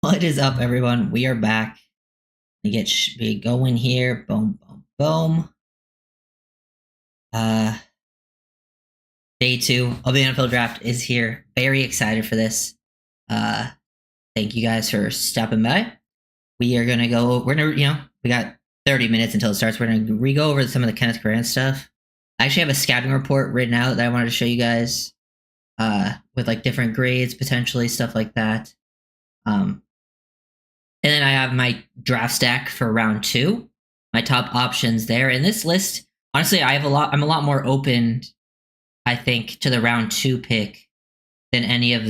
What is up, everyone? We are back. We go in here. Boom, boom, boom. Uh, Day 2 of the NFL draft is here. Very excited for this. Uh, Thank you guys for stopping by. We are gonna go. We're gonna, we got 30 minutes until it starts. We're gonna re-go over some of the Kenneth Grant stuff. I actually have a scouting report written out that I wanted to show you guys. With like different grades, potentially stuff like that. And then I have my draft stack for round 2, my top options there. In this list, honestly, I'm a lot more open, I think, to the round 2 pick than any of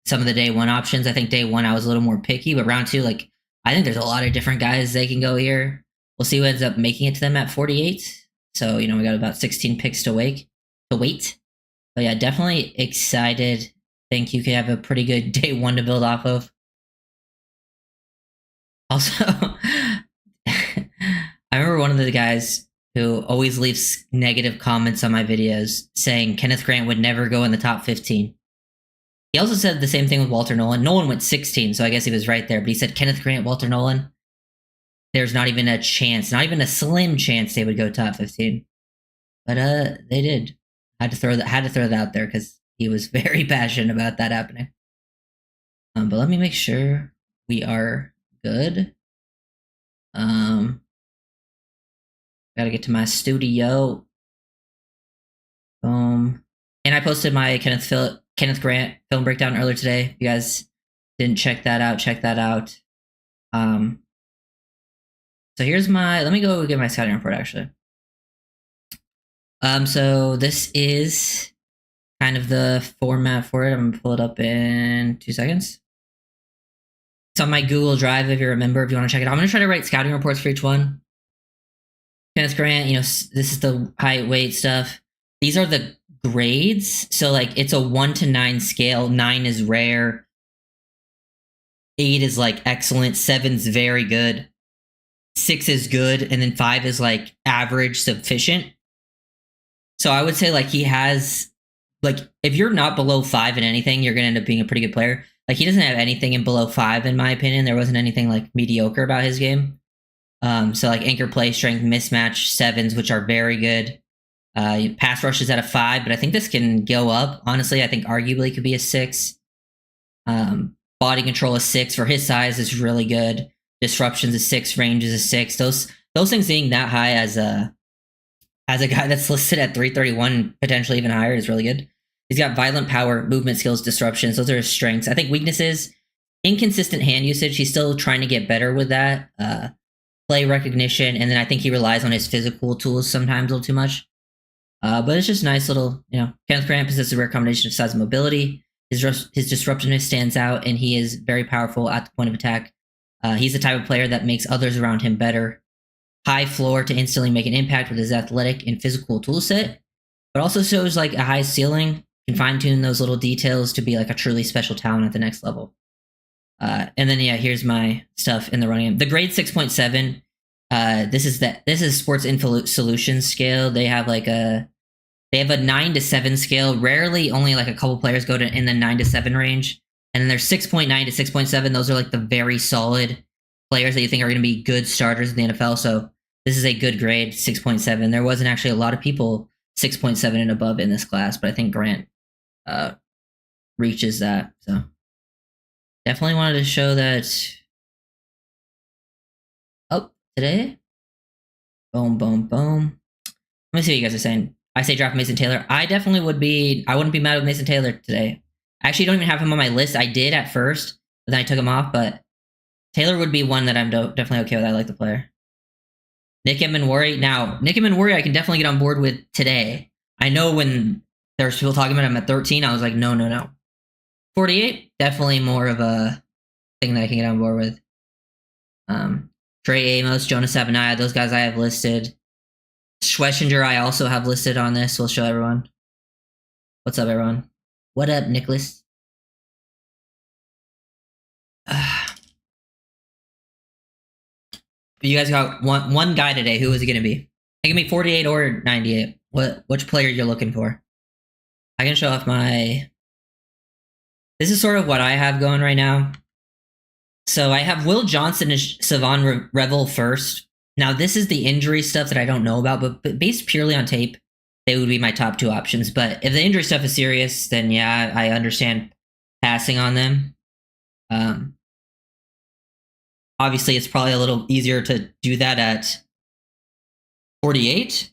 some of the day 1 options. I think day 1 I was a little more picky, but round 2, like, I think there's a lot of different guys they can go here. We'll see who ends up making it to them at 48. So, we got about 16 picks to wait. But yeah, definitely excited. Think you could have a pretty good day 1 to build off of. Also, I remember one of the guys who always leaves negative comments on my videos saying Kenneth Grant would never go in the top 15. He also said the same thing with Walter Nolan. Nolan went 16, so I guess he was right there. But he said Kenneth Grant, Walter Nolan, there's not even a chance, not even a slim chance they would go top 15. But they did. Had to throw that out there because he was very passionate about that happening. But let me make sure we are good. Gotta get to my studio. And I posted my Kenneth Grant film breakdown earlier today. If you guys didn't check that out, check that out. So here's let me go get my scouting report actually. So this is kind of the format for it. I'm gonna pull it up in 2 seconds. It's on my Google Drive if you remember, if you want to check it out. I'm going to try to write scouting reports for each one. Kenneth Grant, this is the height, weight stuff. These are the grades. So, like, it's a 1 to 9 scale. 9 is rare. 8 is, like, excellent. 7's very good. 6 is good. And then 5 is, like, average, sufficient. So I would say, like, he has, like, if you're not below 5 in anything, you're going to end up being a pretty good player. Like, he doesn't have anything in below 5, in my opinion. There wasn't anything, like, mediocre about his game. So, like, anchor play, strength, mismatch, 7s, which are very good. Pass rush is at a 5, but I think this can go up. Honestly, I think arguably could be a 6. Body control is 6. For his size is really good. Disruptions is 6. Range is a 6. Those things being that high as a guy that's listed at 331, potentially even higher, is really good. He's got violent power, movement skills, disruptions. Those are his strengths. I think weaknesses, inconsistent hand usage. He's still trying to get better with that. Play recognition, and then I think he relies on his physical tools sometimes a little too much. But it's just nice little, Kenneth Grant possesses a rare combination of size and mobility. His disruptiveness stands out, and he is very powerful at the point of attack. He's the type of player that makes others around him better. High floor to instantly make an impact with his athletic and physical tool set, but also shows like a high ceiling. Can fine-tune those little details to be like a truly special talent at the next level. And then here's my stuff in the running game. The grade 6.7. This is Sports Info Solutions scale. They have a 9 to 7 scale. Rarely, only like a couple players go in the 9 to 7 range. And then there's 6.9 to 6.7. Those are like the very solid players that you think are going to be good starters in the NFL. So this is a good grade, 6.7. There wasn't actually a lot of people 6.7 and above in this class, but I think Grant reaches that. So definitely wanted to show that. Oh, today. Boom, boom, boom. Let me see what you guys are saying. I say draft Mason Taylor. I definitely would be. I wouldn't be mad with Mason Taylor today. I actually don't even have him on my list. I did at first, but then I took him off. But Taylor would be one that I'm definitely okay with. I like the player. Nick Emmanwori. Now, Nick Emmanwori, I can definitely get on board with today. I know when there's people talking about him at 13, I was like, no. 48, definitely more of a thing that I can get on board with. Trey Amos, Jonah Savaiinaea, those guys I have listed. Schwessinger, I also have listed on this. We'll show everyone. What's up, everyone? What up, Nicholas? You guys got one guy today. Who is it going to be? It can be 48 or 98. Which player you're looking for? I can show off my. This is sort of what I have going right now. So I have Will Johnson and Savon Revel first. Now, this is the injury stuff that I don't know about, but based purely on tape, they would be my top two options. But if the injury stuff is serious, then yeah, I understand passing on them. Obviously, it's probably a little easier to do that at 48.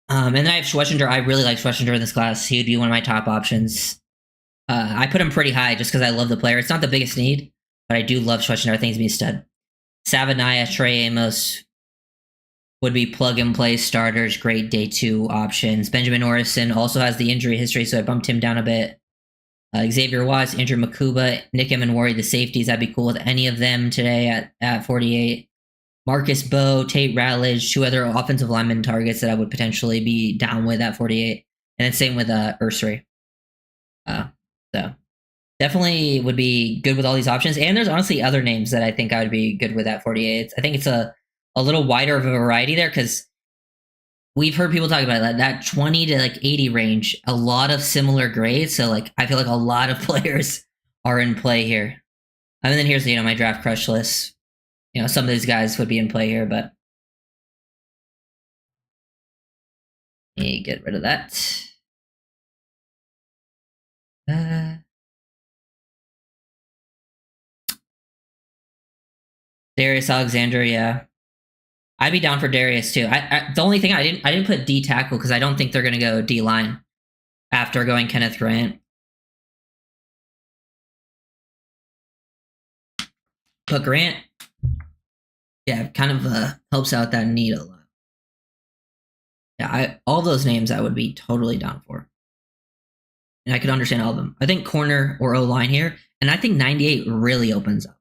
And then I have Schlesinger. I really like Schlesinger in this class. He would be one of my top options. I put him pretty high just because I love the player. It's not the biggest need, but I do love Schlesinger. I think he's be a stud. Savaiinaea, Trey Amos would be plug-and-play starters, great day two options. Benjamin Orison also has the injury history, so I bumped him down a bit. Xavier Watts, Andrew Makuba, Nick Emanwari, the safeties. I'd be cool with any of them today at 48. Marcus Bowe, Tate Ratledge, two other offensive lineman targets that I would potentially be down with at 48. And then same with Ursary. So definitely would be good with all these options. And there's honestly other names that I think I would be good with at 48. I think it's a little wider of a variety there because we've heard people talk about that 20 to like 80 range, a lot of similar grades. So like I feel like a lot of players are in play here. And then here's my draft crush list. Some of these guys would be in play here, but let me get rid of that. Darius Alexander, yeah. I'd be down for Darius too. The only thing I didn't put D tackle because I don't think they're gonna go D line after going Kenneth Grant. But Grant, yeah, kind of helps out that need a lot. Yeah, all those names I would be totally down for. And I could understand all of them. I think corner or O-line here, and I think 98 really opens up.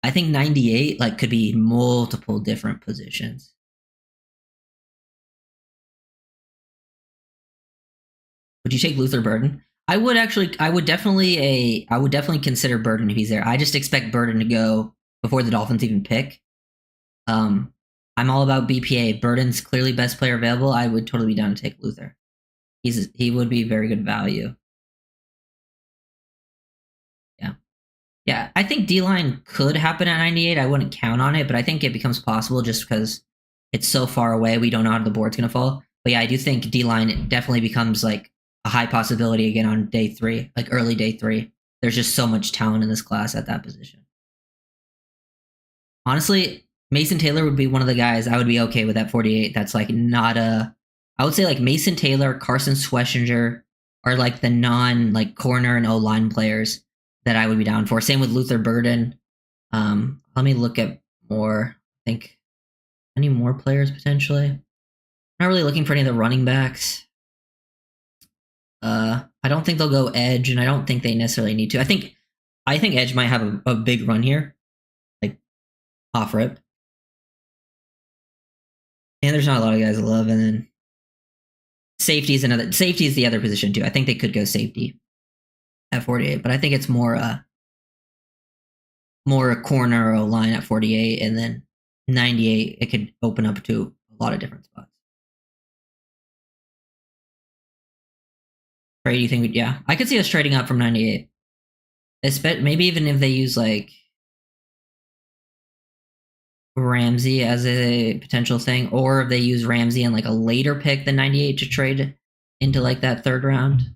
I think 98 could be multiple different positions. Would you take Luther Burden? I would definitely consider Burden if he's there. I just expect Burden to go before the Dolphins even pick. I'm all about BPA. Burden's clearly best player available. I would totally be down to take Luther. He would be very good value. Yeah, I think D-line could happen at 98. I wouldn't count on it, but I think it becomes possible just because it's so far away. We don't know how the board's going to fall. But yeah, I do think D-line definitely becomes a high possibility again on day 3, early day 3. There's just so much talent in this class at that position. Honestly, Mason Taylor would be one of the guys I would be okay with at 48. That's not a... I would say Mason Taylor, Carson Schlesinger are the non corner and O-line players that I would be down for. Same with Luther Burden. Let me look at more. I think any more players potentially. I'm not really looking for any of the running backs. I don't think they'll go edge, and I don't think they necessarily need to. I think edge might have a big run here, off rip. And there's not a lot of guys I love, and then safety is the other position too. I think they could go safety at 48, but I think it's more a corner or a line at 48, and then 98 it could open up to a lot of different spots. Right? You think? Yeah, I could see us trading up from 98. Maybe even if they use Ramsey as a potential thing, or if they use Ramsey and a later pick than 98 to trade into that third round.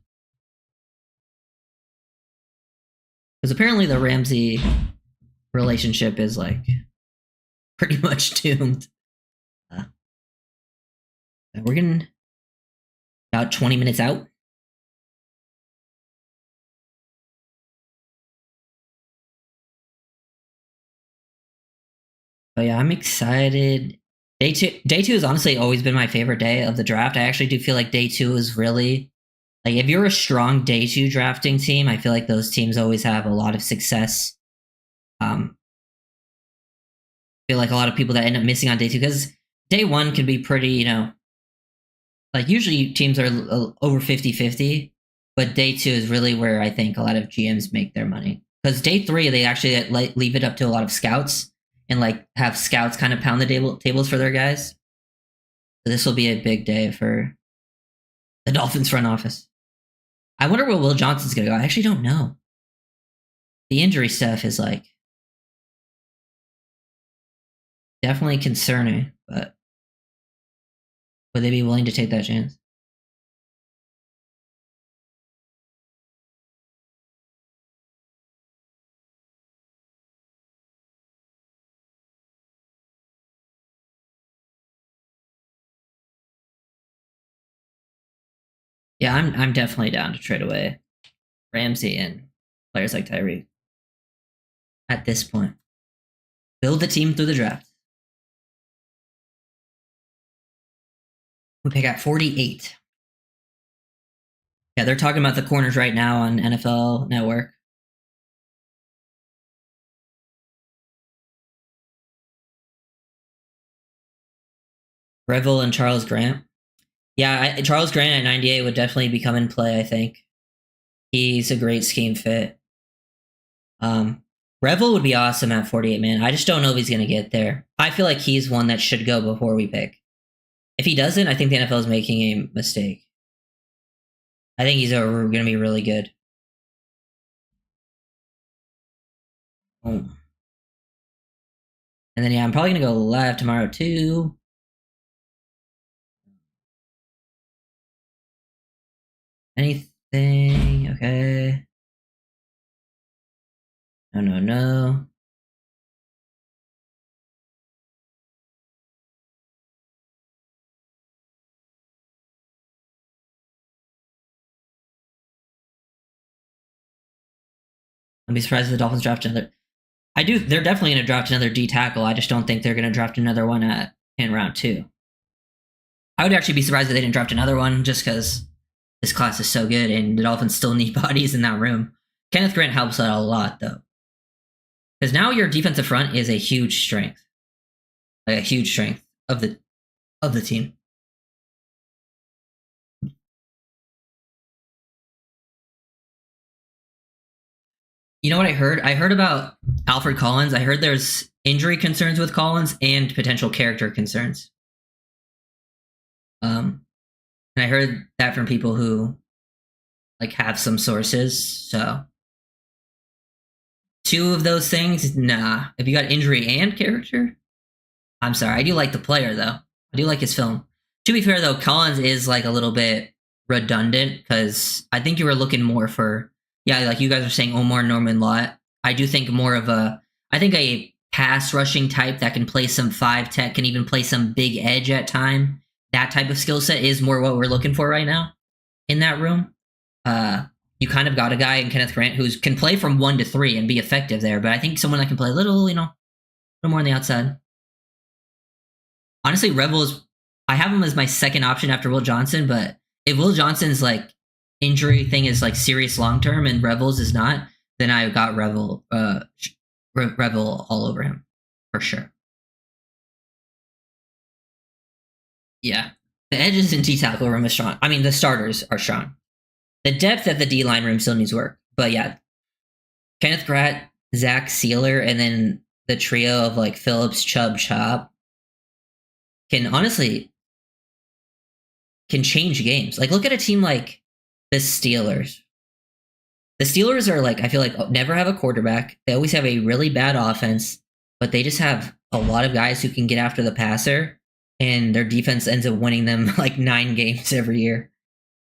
Because apparently the Ramsey relationship is pretty much doomed. We're getting about 20 minutes out. But yeah, I'm excited. Day two has honestly always been my favorite day of the draft. I actually do feel like day 2 is really if you're a strong day 2 drafting team, I feel like those teams always have a lot of success. I feel like a lot of people that end up missing on day 2 because day 1 can be pretty, usually teams are over 50-50, but day 2 is really where I think a lot of GMs make their money. Because day 3, they actually leave it up to a lot of scouts and have scouts kind of pound the tables for their guys. So this will be a big day for the Dolphins front office. I wonder where Will Johnson's going to go. I actually don't know. The injury stuff is definitely concerning, but would they be willing to take that chance? Yeah, I'm definitely down to trade away Ramsey and players like Tyree at this point. Build the team through the draft. We pick at 48. Yeah, they're talking about the corners right now on NFL Network. Revel and Charles Grant. Yeah, Charles Grant at 98 would definitely be come in play, I think. He's a great scheme fit. Revel would be awesome at 48, man. I just don't know if he's going to get there. I feel like he's one that should go before we pick. If he doesn't, I think the NFL is making a mistake. I think he's going to be really good. Oh. And then, yeah, I'm probably going to go left tomorrow, too. Anything? Okay. No, no, no. I'd be surprised if the Dolphins draft another. I do. They're definitely going to draft another D tackle. I just don't think they're going to draft another one in round 2. I would actually be surprised if they didn't draft another one just because this class is so good and the Dolphins still need bodies in that room. Kenneth Grant helps out a lot, though. Because now your defensive front is a huge strength. Like a huge strength of the team. You know what I heard? I heard about Alfred Collins. I heard there's injury concerns with Collins and potential character concerns. And I heard that from people who like have some sources. So 2 of those things, nah. If you got injury and character, I'm sorry. I do like the player though. I do like his film. To be fair though, Collins is like a little bit redundant because I think you were looking more for, yeah, like you guys are saying Omar Norman Lott. I do think more of a pass rushing type that can play some 5 tech, can even play some big edge at time. That type of skill set is more what we're looking for right now in that room. You kind of got a guy in Kenneth Grant who can play from 1 to 3 and be effective there, but I think someone that can play a little more on the outside. Honestly, I have him as my second option after Will Johnson, but if Will Johnson's like injury thing is like serious long term and Revels is not, then I got Revel all over him for sure. Yeah, the edges in T tackle room is strong. I mean, the starters are strong. The depth at the D line room still needs work, but yeah, Kenneth Grant, Zach Sealer, and then the trio of like Phillips, Chubb, Chop can honestly change games. Like look at a team like the Steelers. The Steelers are like, I feel like never have a quarterback. They always have a really bad offense, but they just have a lot of guys who can get after the passer, and their defense ends up winning them like 9 games every year.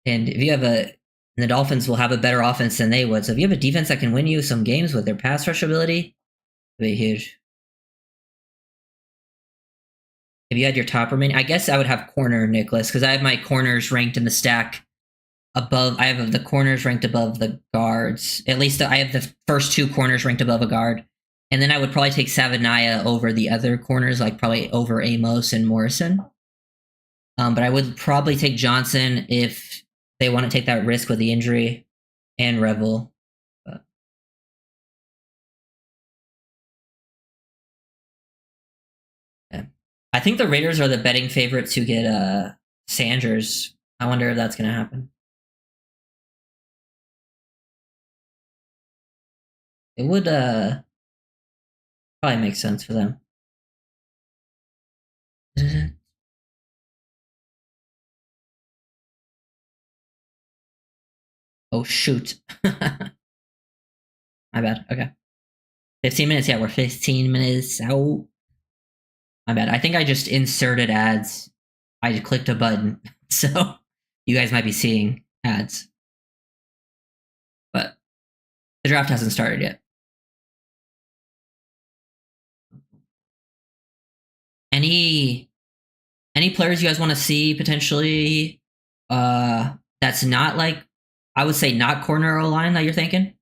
And if you have the Dolphins will have a better offense than they would. So if you have a defense that can win you some games with their pass rush ability, it'd be huge. If you had your top remaining, I guess I would have corner Nicholas because I have my corners ranked in the stack above. I have the corners ranked above the guards. At least I have the first 2 corners ranked above a guard, and then I would probably take Savaiinaea over the other corners, like probably over Amos and Morrison. But I would probably take Johnson if they want to take that risk with the injury, and Revel. Yeah. I think the Raiders are the betting favorites to get Sanders. I wonder if that's going to happen. It would probably make sense for them. Oh shoot. My bad. Okay. 15 minutes. Yeah, we're 15 minutes out. My bad. I think I just inserted ads. I clicked a button. So you guys might be seeing ads. But the draft hasn't started yet. Any players you guys want to see potentially that's not like, I would say not corner O line that you're thinking?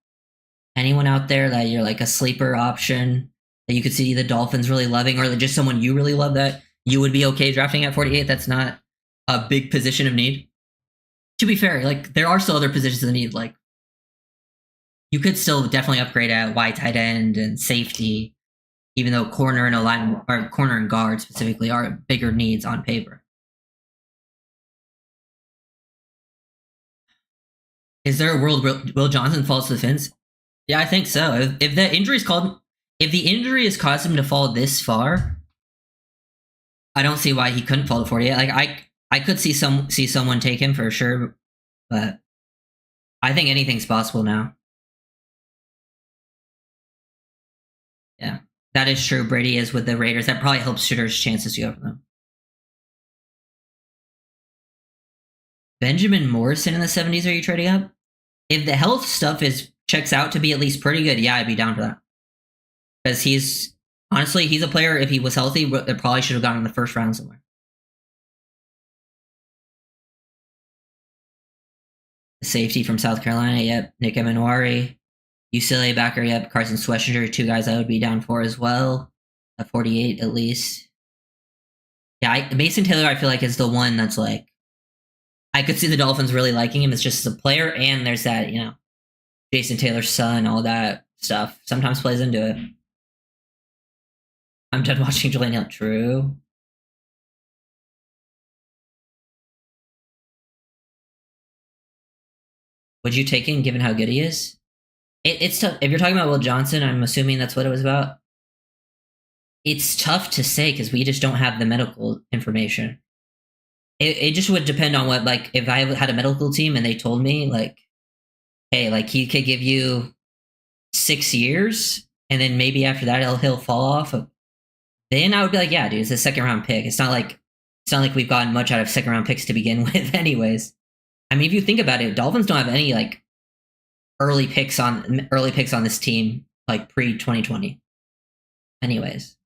Anyone out there that you're like a sleeper option that you could see the Dolphins really loving, or just someone you really love that you would be okay drafting at 48 that's not a big position of need? To be fair, like there are still other positions of need. Like you could still definitely upgrade at wide tight end and safety, even though corner and O-line, or corner and guard specifically, are bigger needs on paper. Is there a world Will Johnson falls to the Fins? Yeah, I think so. If the injury has caused him to fall this far, I don't see why he couldn't fall to 48. Like I could see someone take him for sure, but I think anything's possible now. Yeah, that is true. Brady is with the Raiders. That probably helps Shitter's chances to go for them. Benjamin Morrison in the 70s, are you trading up? If the health stuff checks out to be at least pretty good, yeah, I'd be down for that. Because he's a player, if he was healthy, it probably should have gone in the first round somewhere. The safety from South Carolina, yep. Nick Emanwari. UCLA backer, yep. Carson Schlesinger, two guys I would be down for as well. At 48 at least. Yeah, Mason Taylor, I feel like, is the one that's like, I could see the Dolphins really liking him. It's just as a player, and there's that, Jason Taylor's son, all that stuff. Sometimes plays into it. I'm done watching Julian Hill. True. Would you take him given how good he is? It's tough. If you're talking about Will Johnson, I'm assuming that's what it was about. It's tough to say because we just don't have the medical information. It just would depend on what, like, if I had a medical team and they told me, like, hey, like, he could give you 6 years, and then maybe after that he'll fall off. Then I would be like, yeah, dude, it's a second round pick. It's not like we've gotten much out of second round picks to begin with, anyways. I mean, if you think about it, Dolphins don't have any like early picks on this team, like pre 2020. Anyways,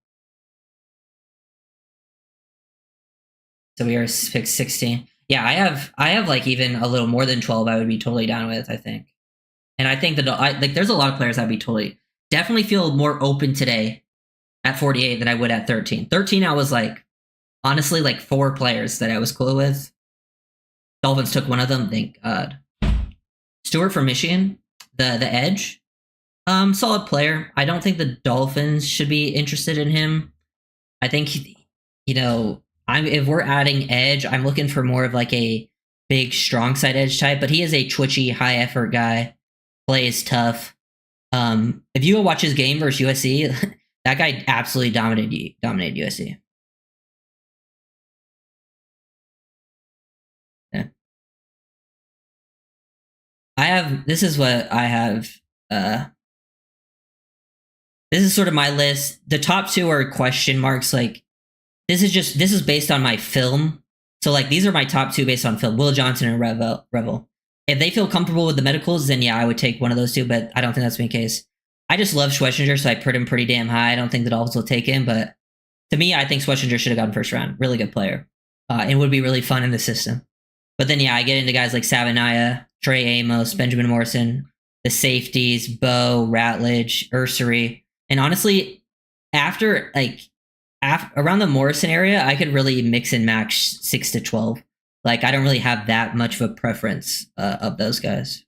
so we are pick 16. Yeah, I have like even a little more than 12. I would be totally down with, I think. And I think that there's a lot of players I'd be definitely feel more open today at 48 than I would at 13. 13, I was like, honestly, like 4 players that I was cool with. Dolphins took one of them, thank God. Stewart from Michigan, the edge. Solid player. I don't think the Dolphins should be interested in him. I think, if we're adding edge, I'm looking for more of like a big strong side edge type, but he is a twitchy, high effort guy. Plays tough. If you go watch his game versus USC, that guy absolutely dominated USC. Yeah. This is what I have. This is sort of my list. The top 2 are question marks. Like, this is based on my film. So like, these are my top 2 based on film. Will Johnson and Revel. If they feel comfortable with the medicals, then yeah, I would take one of those 2, but I don't think that's the case. I just love Schlesinger, so I put him pretty damn high. I don't think the Dolphins will take him, but to me, I think Schlesinger should have gotten first round. Really good player. And would be really fun in the system. But then, yeah, I get into guys like Savaiinaea, Trey Amos, Benjamin Morrison, the safeties, Bo, Ratledge, Ursery. And honestly, around the Morrison area, I could really mix and match 6 to 12. Like, I don't really have that much of a preference of those guys.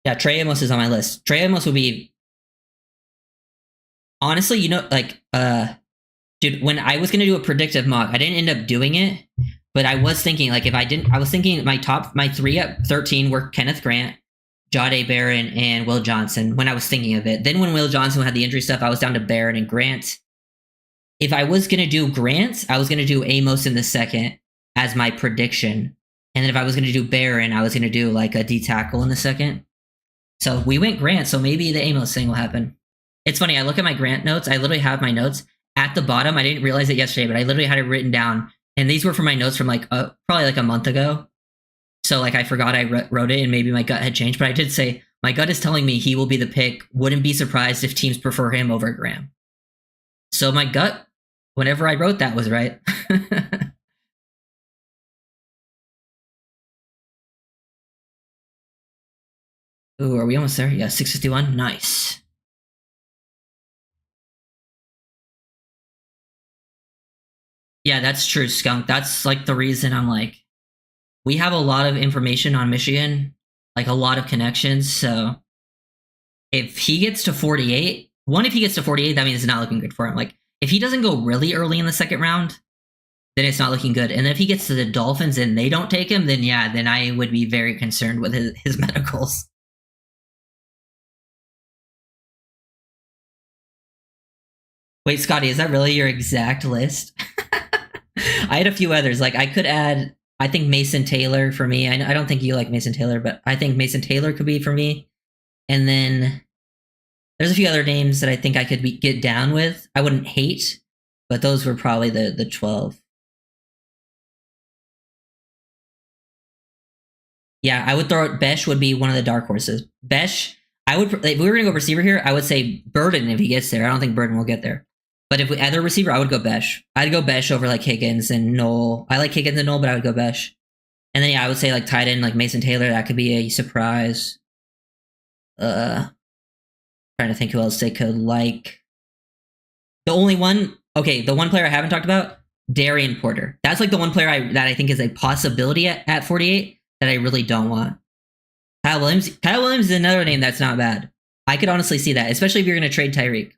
Yeah, Trey Amos is on my list. Trey Amos would be, honestly, dude, when I was gonna do a predictive mock, I didn't end up doing it, but I was thinking, like, I was thinking my 3 at 13 were Kenneth Grant, Jahdae Barron, and Will Johnson when I was thinking of it. Then when Will Johnson had the injury stuff, I was down to Barron and Grant. If I was gonna do Grant, I was gonna do Amos in the second as my prediction. And then if I was going to do Barron, I was going to do like a D tackle in the second. So we went Grant, so maybe the Amos thing will happen. It's funny, I look at my Grant notes. I literally have my notes at the bottom. I didn't realize it yesterday, but I literally had it written down. And these were from my notes from like probably like a month ago. So like I forgot I wrote it and maybe my gut had changed. But I did say, my gut is telling me he will be the pick. Wouldn't be surprised if teams prefer him over Graham. So my gut, whenever I wrote that, was right. Ooh, are we almost there? Yeah, 651. Nice. Yeah, that's true, Skunk. That's like the reason I'm like, we have a lot of information on Michigan, like a lot of connections. So if he gets to 48, if he gets to 48, that means it's not looking good for him. Like if he doesn't go really early in the second round, then it's not looking good. And if he gets to the Dolphins and they don't take him, then yeah, then I would be very concerned with his medicals. Wait, Scotty, is that really your exact list? I had a few others. Like I could add, I think Mason Taylor for me. I don't think you like Mason Taylor, but I think Mason Taylor could be for me. And then there's a few other names that I think I could get down with. I wouldn't hate, but those were probably the 12. Yeah, I would throw it. Besh would be one of the dark horses. Besh, I would, if we were gonna go receiver here, I would say Burden if he gets there. I don't think Burden will get there. But if we other receiver, I would go Besh. I'd go Besh over like Higgins and Knoll. I like Higgins and Knoll, but I would go Besh. And then yeah, I would say like tight end like Mason Taylor. That could be a surprise. Trying to think who else they could like. The only one, okay, the one player I haven't talked about, Darian Porter. That's like the one player that I think is a possibility at 48 that I really don't want. Kyle Williams. Kyle Williams is another name that's not bad. I could honestly see that, especially if you're going to trade Tyreek.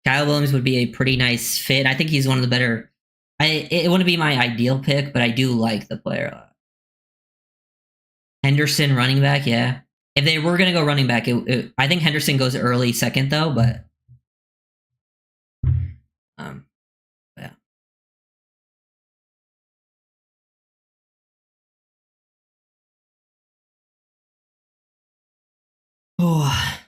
Kyle Williams would be a pretty nice fit. I think he's one of the better. It wouldn't be my ideal pick, but I do like the player a lot. Henderson, running back, yeah. If they were going to go running back, I think Henderson goes early second, though, but yeah. Oh.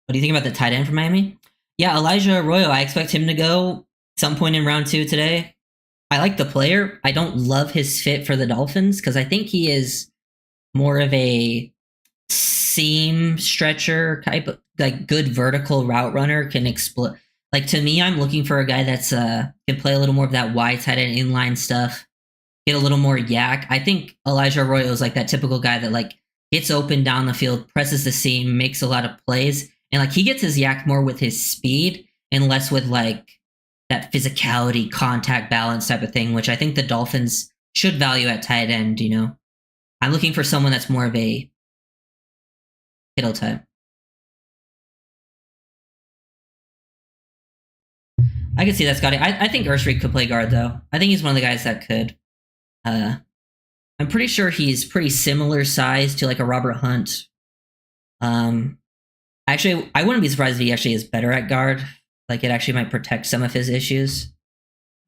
What do you think about the tight end from Miami? Yeah, Elijah Arroyo. I expect him to go some point in round 2 today. I like the player. I don't love his fit for the Dolphins because I think he is more of a seam stretcher type of like good vertical route runner, can explode. Like to me, I'm looking for a guy that's can play a little more of that wide tight end inline stuff, get a little more yak. I think Elijah Arroyo is like that typical guy that like gets open down the field, presses the seam, makes a lot of plays, and like he gets his yak more with his speed and less with like that physicality, contact balance type of thing, which I think the Dolphins should value at tight end. You know, I'm looking for someone that's more of a Kittle type. I can see that, Scotty. I think Urshrik could play guard though. I think he's one of the guys that could. I'm pretty sure he's pretty similar size to like a Robert Hunt. Actually, I wouldn't be surprised if he actually is better at guard. Like it actually might protect some of his issues.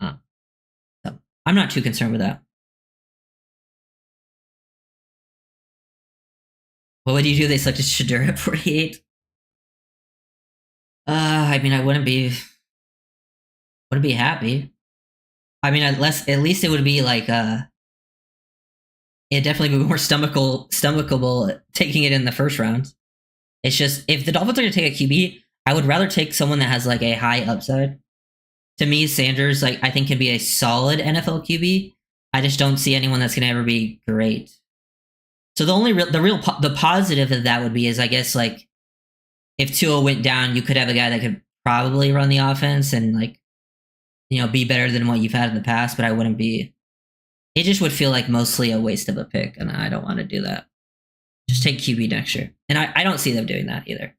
So I'm not too concerned with that. What would you do? They selected Shadur at 48. I mean, I wouldn't be happy. I mean, at least it would be like it definitely would be more stomachable taking it in the first round. It's just if the Dolphins are going to take a QB, I would rather take someone that has like a high upside. To me, Sanders like I think can be a solid NFL QB. I just don't see anyone that's going to ever be great. So the positive of that would be is I guess like if Tua went down, you could have a guy that could probably run the offense and like be better than what you've had in the past. But I wouldn't be. It just would feel like mostly a waste of a pick, and I don't want to do that. Just take QB next year, and I don't see them doing that either.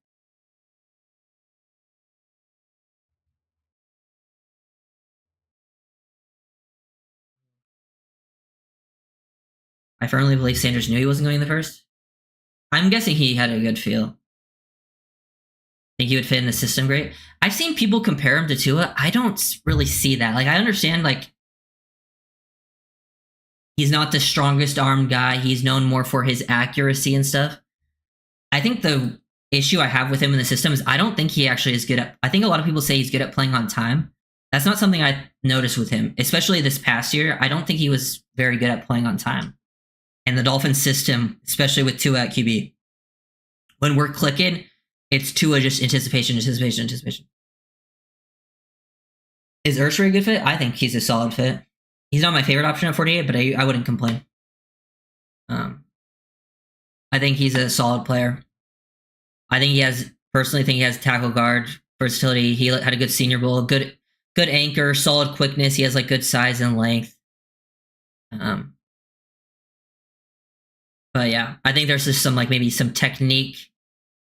I firmly believe Sanders knew he wasn't going in the first. I'm guessing he had a good feel. Think he would fit in the system great. I've seen people compare him to Tua. I don't really see that. Like, I understand, like, he's not the strongest arm guy. He's known more for his accuracy and stuff. I think the issue I have with him in the system is I don't think he actually is good at. I think a lot of people say he's good at playing on time. That's not something I noticed with him, especially this past year. I don't think he was very good at playing on time. And the Dolphins system, especially with Tua at QB, when we're clicking, it's Tua just anticipation. Is Urshray a good fit? I think he's a solid fit. He's not my favorite option at 48, but I wouldn't complain. I think he's a solid player. I think he has, personally think he has tackle guard versatility. He had a good Senior Bowl, good anchor, solid quickness. He has like good size and length. But yeah, I think there's just some like maybe some technique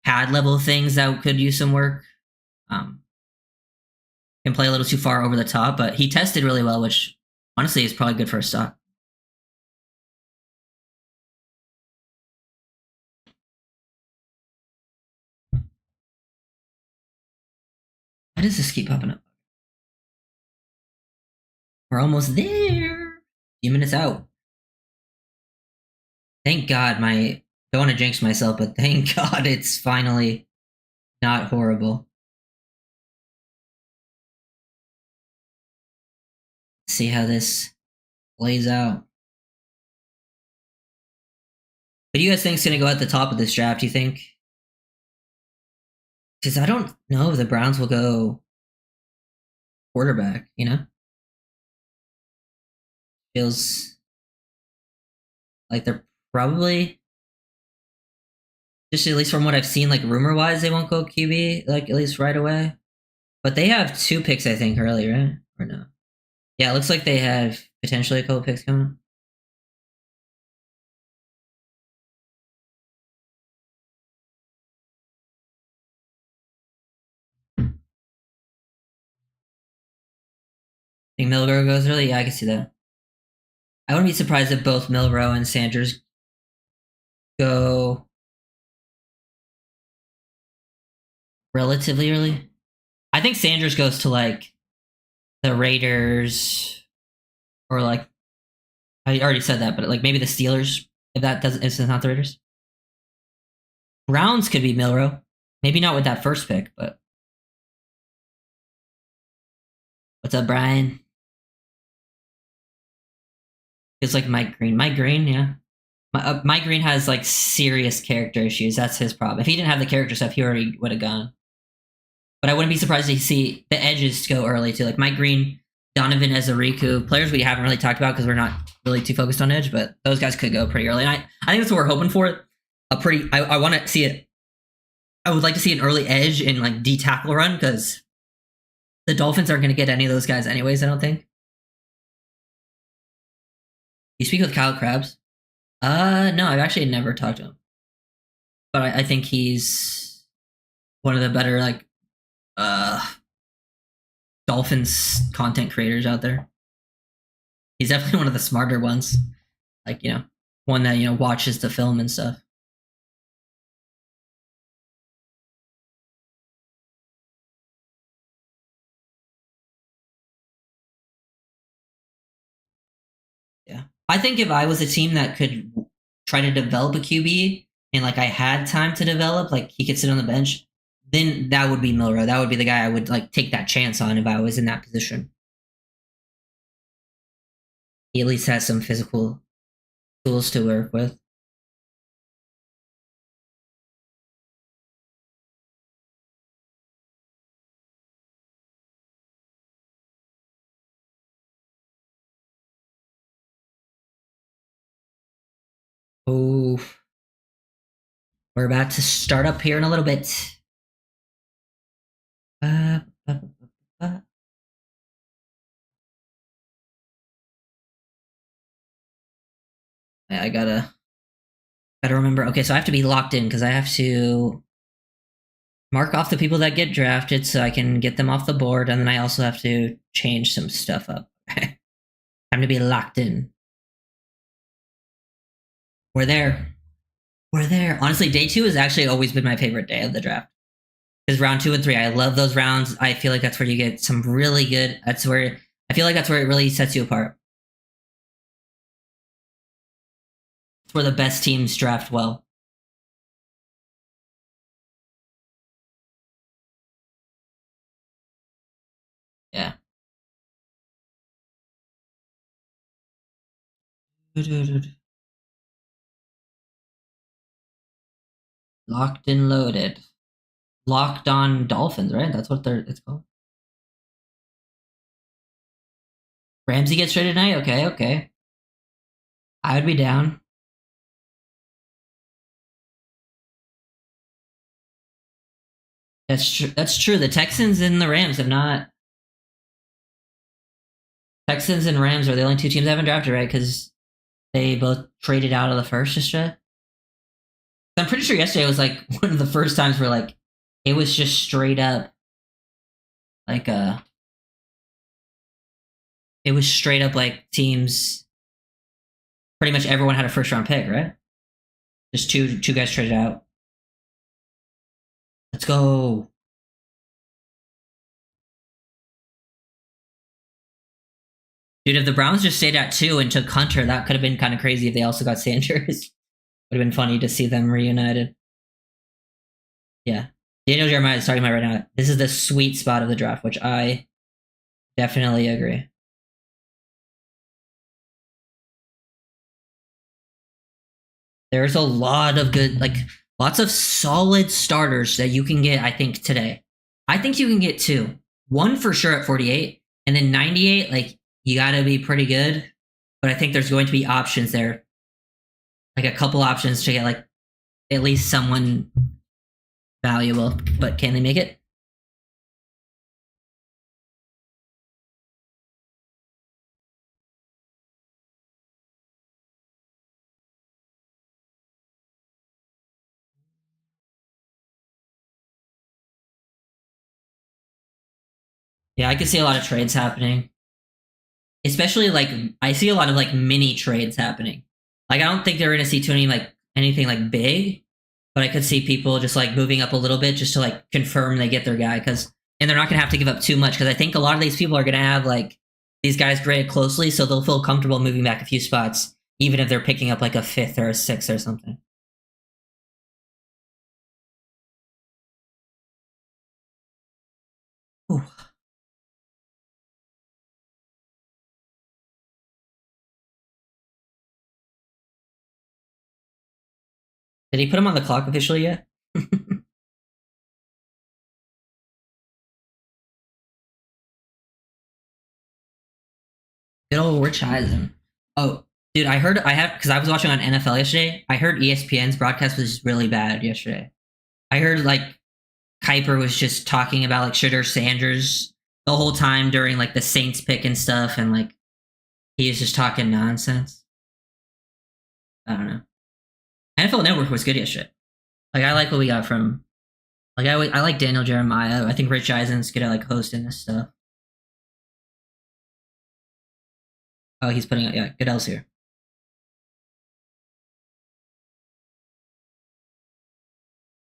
pad level things that could use some work. Can play a little too far over the top, but he tested really well, which honestly is probably good for a stock. Why does this keep popping up? We're almost there. A few minutes out. Thank God don't want to jinx myself, but thank God it's finally not horrible. Let's see how this plays out. What do you guys think is going to go at the top of this draft, do you think? Because I don't know if the Browns will go quarterback, you know? Feels like they're probably, just at least from what I've seen, like rumor-wise, they won't go QB, like at least right away. But they have 2 picks, I think, early, right? Or no? Yeah, it looks like they have potentially a couple picks coming. Think Milrow goes early? Yeah, I can see that. I wouldn't be surprised if both Milrow and Sanders go relatively early. I think Sanders goes to like the Raiders or like, I already said that, but like maybe the Steelers, if it's not the Raiders. Browns could be Milrow. Maybe not with that first pick, but what's up, Brian? It's like Mike Green. Mike Green, yeah. Mike Green has like serious character issues. That's his problem. If he didn't have the character stuff, he already would have gone. But I wouldn't be surprised to see the edges go early too. Like Mike Green, Donovan Ezeriku, players we haven't really talked about because we're not really too focused on edge, but those guys could go pretty early. And I think that's what we're hoping for. I want to see it. I would like to see an early edge in like D tackle run because the Dolphins aren't going to get any of those guys anyways, I don't think. You speak with Kyle Krabs? No, I've actually never talked to him. But I think he's one of the better like Dolphins content creators out there. He's definitely one of the smarter ones. Like, you know, one that, you know, watches the film and stuff. Yeah. I think if I was a team that could try to develop a QB and like I had time to develop, like he could sit on the bench, then that would be Milrow. That would be the guy I would like take that chance on if I was in that position. He at least has some physical tools to work with. Oh, we're about to start up here in a little bit. I gotta remember. Okay, so I have to be locked in because I have to mark off the people that get drafted so I can get them off the board, and then I also have to change some stuff up. Time to be locked in. We're there. We're there. Honestly, day 2 has actually always been my favorite day of the draft. Because round 2 and 3, I love those rounds. I feel like that's where you get some really good. That's where I feel like that's where it really sets you apart. It's where the best teams draft well. Yeah. Locked and loaded. Locked on Dolphins, right? That's what it's called. Ramsey gets traded tonight? Okay, okay. I would be down. That's true. That's true. The Texans and the Rams have not. Texans and Rams are the only two teams I haven't drafted, right? Because they both traded out of the first yesterday. I'm pretty sure yesterday was like one of the first times where like it was just straight up like it was straight up like teams. Pretty much everyone had a first round pick, right? Just two guys traded out. Let's go. Dude, if the Browns just stayed at 2 and took Hunter, that could have been kind of crazy if they also got Sanders. Would have been funny to see them reunited. Yeah. Daniel Jeremiah is talking about right now. This is the sweet spot of the draft, which I definitely agree. There's a lot of good, like, lots of solid starters that you can get, I think, today. I think you can get 2. 1 for sure at 48, and then 98, like, you gotta be pretty good. But I think there's going to be options there. Like, a couple options to get, like, at least someone valuable. But can they make it? Yeah, I could see a lot of trades happening. Especially like I see a lot of like mini trades happening. Like I don't think they're gonna see too many like anything like big, but I could see people just like moving up a little bit just to like confirm they get their guy because and they're not gonna have to give up too much because I think a lot of these people are gonna have like these guys graded closely, so they'll feel comfortable moving back a few spots, even if they're picking up like a 5th or a 6th or something. Ooh. Did he put him on the clock officially yet? Good old Rich Eisen. Oh, dude, I have because I was watching on NFL yesterday. I heard ESPN's broadcast was really bad yesterday. I heard like Kuiper was just talking about like Shedeur Sanders the whole time during like the Saints pick and stuff, and like he was just talking nonsense. I don't know. NFL Network was good yesterday. Like I like what we got from. Like I like Daniel Jeremiah. I think Rich Eisen's good at like hosting this stuff. Oh, he's putting out yeah, Goodell's here.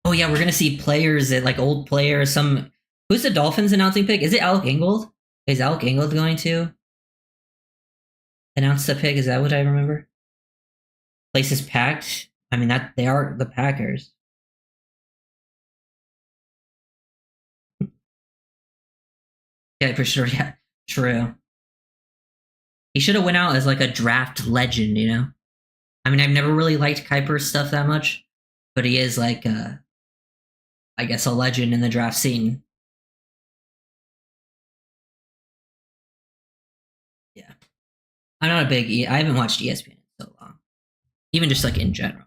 Oh yeah, we're gonna see players that like old players. Some who's the Dolphins announcing pick? Is it Alec Ingold? Is Alec Ingold going to announce the pick? Is that what I remember? Place is packed. I mean that they are the Packers. Yeah, for sure. Yeah, true. He should have went out as like a draft legend, you know. I mean, I've never really liked Kuiper's stuff that much, but he is like, I guess, a legend in the draft scene. Yeah, I'm not a big. I haven't watched ESPN in so long, even just like in general.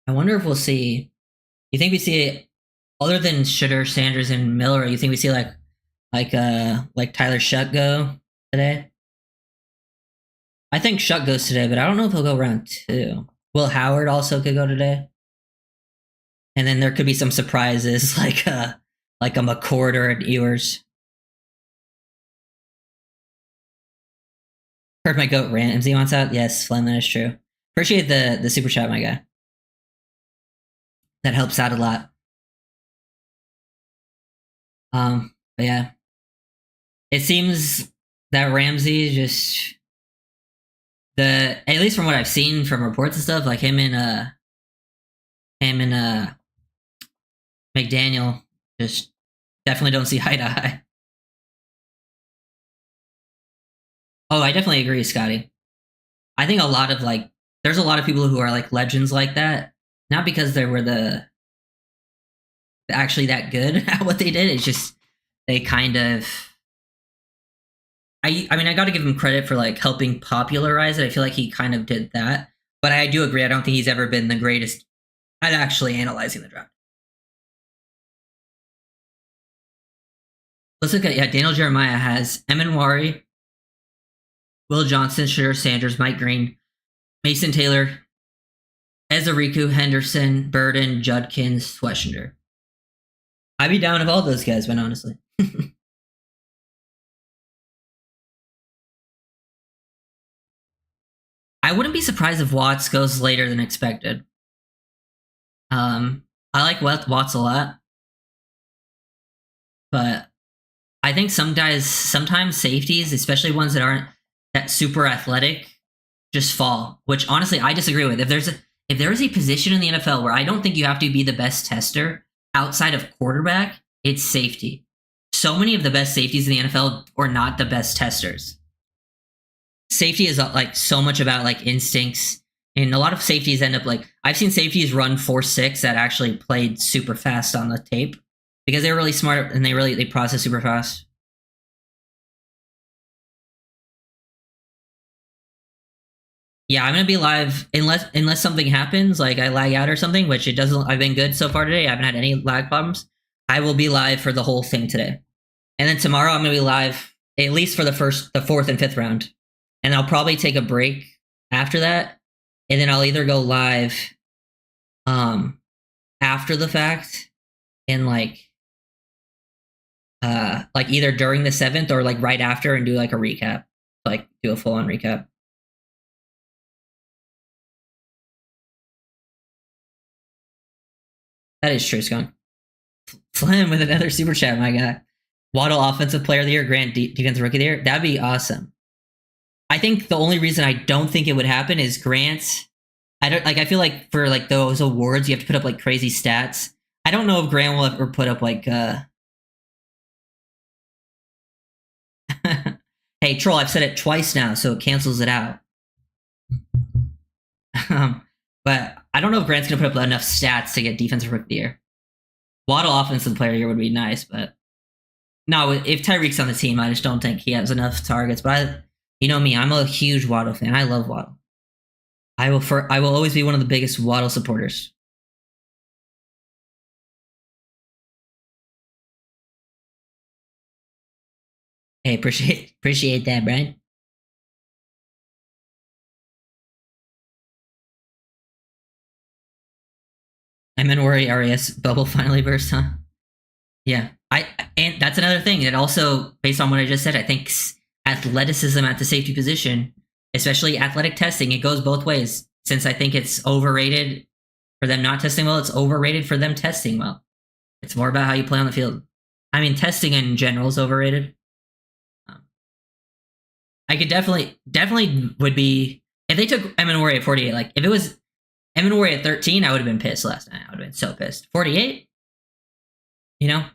I wonder if we'll see. You think we see other than Shedeur, Sanders, and Miller? You think we see like Tyler Shuck go today? I think Shuck goes today, but I don't know if he'll go round 2. Will Howard also could go today, and then there could be some surprises like a McCord or an Ewers. Heard my goat Ramsey wants out. Yes, Flem, that is true. Appreciate the super chat, my guy. That helps out a lot. But yeah, it seems that Ramsey just the at least from what I've seen from reports and stuff, like him and McDaniel just definitely don't see eye to eye. Oh, I definitely agree, Scotty. I think a lot of like there's a lot of people who are like legends like that, not because they were the actually that good at what they did. It's just they kind of I mean I got to give him credit for like helping popularize it. I feel like he kind of did that. But I do agree. I don't think he's ever been the greatest at actually analyzing the draft. Let's look at Daniel Jeremiah has Eminwari, Will Johnson, Sugar Sanders, Mike Green, Mason Taylor, Ezeriku, Henderson, Burden, Judkins, Schlesinger. I'd be down if all those guys went, honestly. I wouldn't be surprised if Watts goes later than expected. I like Watts a lot, but I think sometimes safeties, especially ones that aren't that super athletic, just fall. Which honestly, I disagree with. If there is a position in the NFL where I don't think you have to be the best tester outside of quarterback, it's safety. So many of the best safeties in the NFL are not the best testers. Safety is like so much about like instincts, and a lot of safeties end up like I've seen safeties run 4.6 that actually played super fast on the tape because they're really smart and they process super fast. Yeah, I'm gonna be live unless something happens, like I lag out or something, which it doesn't. I've been good so far today. I haven't had any lag problems. I will be live for the whole thing today, and then tomorrow I'm gonna be live at least for the fourth and fifth round, and I'll probably take a break after that, and then I'll either go live, um, after the fact, and like either during the seventh or like right after, and do like a recap, like do a full on recap. That is true, Skunk. Flynn with another super chat, my guy. Waddle offensive player of the year, Grant defensive rookie of the year. That'd be awesome. I think the only reason I don't think it would happen is Grant. I don't like. I feel like for like those awards, you have to put up like crazy stats. I don't know if Grant will ever put up like. Hey, troll! I've said it twice now, so it cancels it out. But I don't know if Grant's gonna put up enough stats to get defensive rookie of the year. Waddle offensive player of the year would be nice, but no, if Tyreek's on the team, I just don't think he has enough targets. But you know me, I'm a huge Waddle fan. I love Waddle. I will always be one of the biggest Waddle supporters. Hey, appreciate that, Brian. I'm in worry RAS bubble finally burst, huh? Yeah. And that's another thing. It also, based on what I just said, I think athleticism at the safety position, especially athletic testing, it goes both ways. Since I think it's overrated for them not testing well, it's overrated for them testing well. It's more about how you play on the field. I mean, testing in general is overrated. Um, I could definitely would be if they took Eminwari at 48. Like if it was Eminwari at 13, I would have been pissed last night. I would have been so pissed. 48, you know,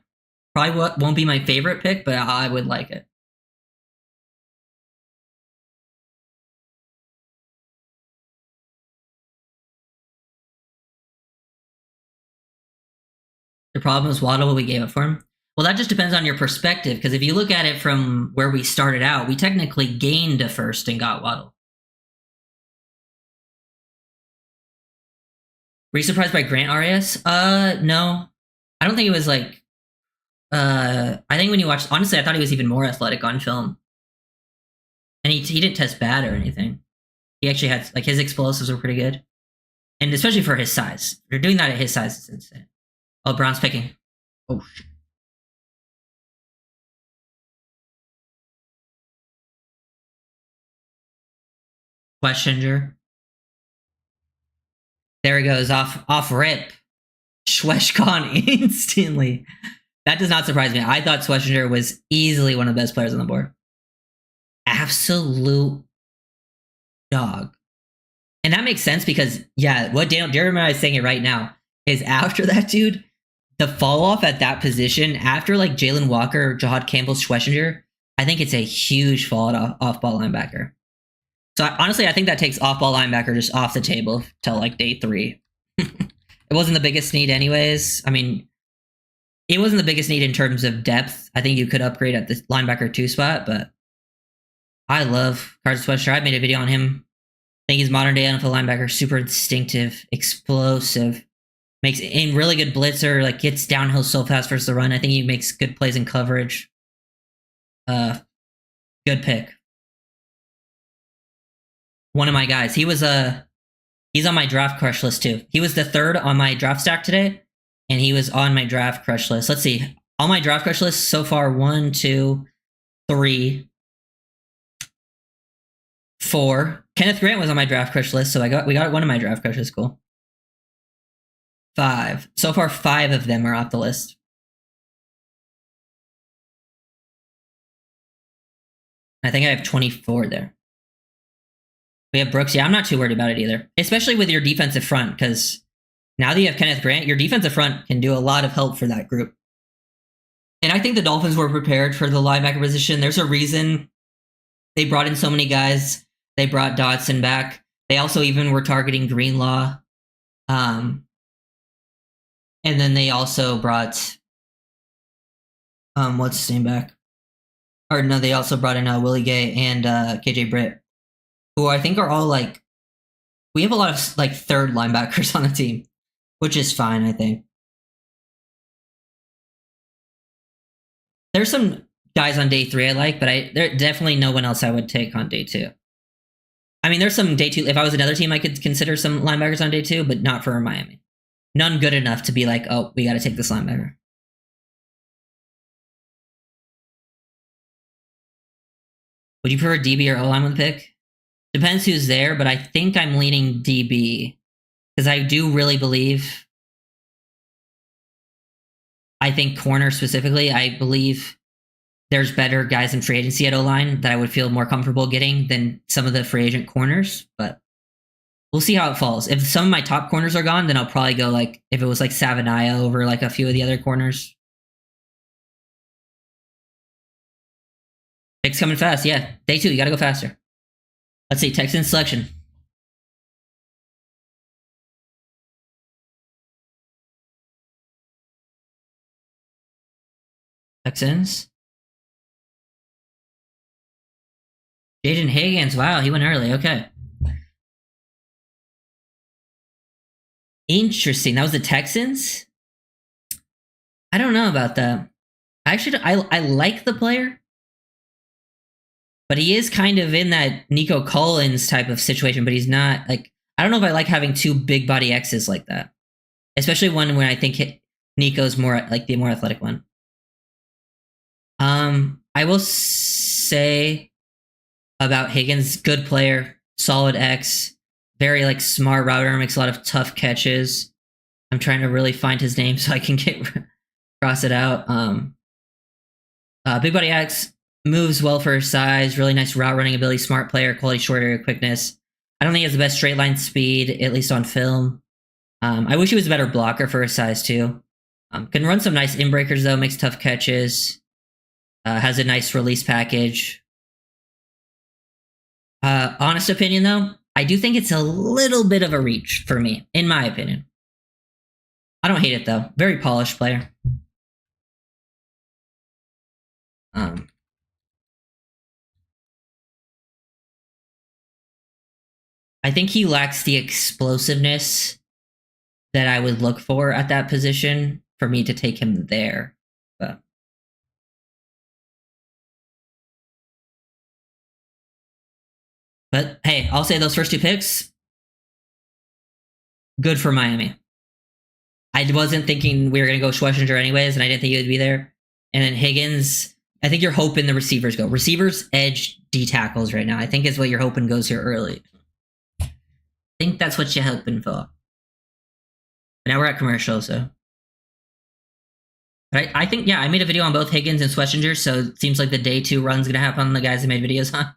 probably won't be my favorite pick, but I would like it. The problem is Waddle, we gave it for him. Well, that just depends on your perspective, because if you look at it from where we started out, we technically gained a first and got Waddle. Were you surprised by Grant RAS? No. I don't think it was like I think when you watched honestly, I thought he was even more athletic on film. And he didn't test bad or anything. He actually had like his explosives were pretty good. And especially for his size. You're doing that at his size is insane. Oh, Brown's picking. Oh, Questioner. There he goes, off rip. Schweshcon instantly. That does not surprise me. I thought Schlesinger was easily one of the best players on the board. Absolute dog. And that makes sense because, yeah, what Jeremiah is saying it right now is after that, dude, the fall off at that position, after like Jalen Walker, Jahad Campbell, Schlesinger, I think it's a huge fall off ball linebacker. So honestly, I think that takes off ball linebacker just off the table till like day 3. It wasn't the biggest need anyways. I mean, it wasn't the biggest need in terms of depth. I think you could upgrade at the linebacker 2 spot, but I love Carson Schlesinger. I made a video on him. I think he's modern day NFL linebacker, super instinctive, explosive, makes a really good blitzer, like gets downhill so fast versus the run. I think he makes good plays in coverage. Good pick. One of my guys. He's on my draft crush list too. He was the 3rd on my draft stack today, and he was on my draft crush list. Let's see. On my draft crush list so far, 1, 2, 3, 4. Kenneth Grant was on my draft crush list, so we got one of my draft crushes. Cool. 5. So far, 5 of them are off the list. I think I have 24 there. We have Brooks. Yeah, I'm not too worried about it either, especially with your defensive front, because now that you have Kenneth Grant, your defensive front can do a lot of help for that group. And I think the Dolphins were prepared for the linebacker position. There's a reason they brought in so many guys. They brought Dotson back. They also even were targeting Greenlaw. And then they also brought, what's his name back? Or no, they also brought in Willie Gay and KJ Britt, who I think are all like, we have a lot of like 3rd linebackers on the team, which is fine, I think. There's some guys on day 3 I like, but there's definitely no one else I would take on day 2. I mean, there's some day 2. If I was another team, I could consider some linebackers on day 2, but not for Miami. None good enough to be like, oh, we got to take this linebacker. Would you prefer DB or O-line with the pick? Depends who's there, but I think I'm leaning DB because I do really believe. I think corner specifically, I believe there's better guys in free agency at O-line that I would feel more comfortable getting than some of the free agent corners, but we'll see how it falls. If some of my top corners are gone, then I'll probably go like, if it was like Savaiinaea over like a few of the other corners. Picks coming fast, yeah. Day 2, you gotta go faster. Let's see, Texans selection. Texans. Jaden Higgins, wow, he went early, okay. Interesting, that was the Texans? I don't know about that. Actually, I like the player, but he is kind of in that Nico Collins type of situation, but he's not like, I don't know if I like having 2 big body X's like that, especially one when I think Nico's more like the more athletic one. I will say about Higgins, good player, solid X, very like smart router, makes a lot of tough catches. I'm trying to really find his name so I can cross it out. Big body X, moves well for his size, really nice route running ability, smart player, quality short area quickness. I don't think he has the best straight line speed, at least on film. I wish he was a better blocker for his size too. Can run some nice inbreakers though, makes tough catches. Has a nice release package. Honest opinion though, I do think it's a little bit of a reach for me, in my opinion. I don't hate it though. Very polished player. I think he lacks the explosiveness that I would look for at that position for me to take him there. But hey, I'll say those first 2 picks, good for Miami. I wasn't thinking we were going to go Schlesinger anyways, and I didn't think he would be there. And then Higgins, I think you're hoping the receivers go. Receivers, edge, D tackles right now. I think is what you're hoping goes here early. I think that's what you're hoping for. But now we're at commercial, so. But I think, yeah, I made a video on both Higgins and Schlesinger, so it seems like the day 2 run's gonna happen on the guys I made videos on.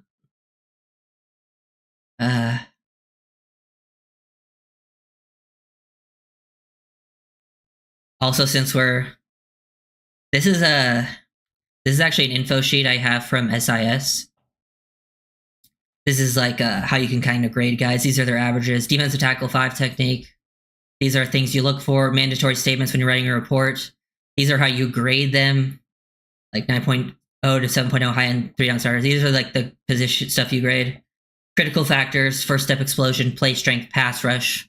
Also, since this is actually an info sheet I have from SIS. This is like how you can kind of grade guys. These are their averages. Defensive tackle 5 technique. These are things you look for. Mandatory statements when you're writing a report. These are how you grade them. Like 9.0 to 7.0 high end 3-down starters. These are like the position stuff you grade. Critical factors, first step explosion, play strength, pass rush.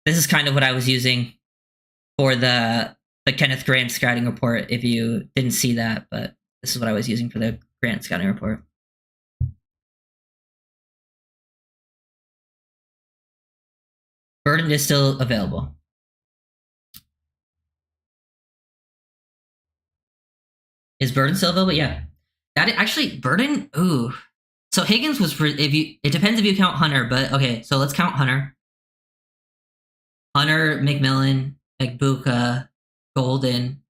This is kind of what I was using for the Kenneth Grant scouting report, if you didn't see that, but this is what I was using for the Grant scouting report. Burden is still available. Is Burden still available? Yeah. Actually, Burden, ooh. So Higgins was, it depends if you count Hunter, but okay, so let's count Hunter. Hunter, McMillan, Egbuka, Golden.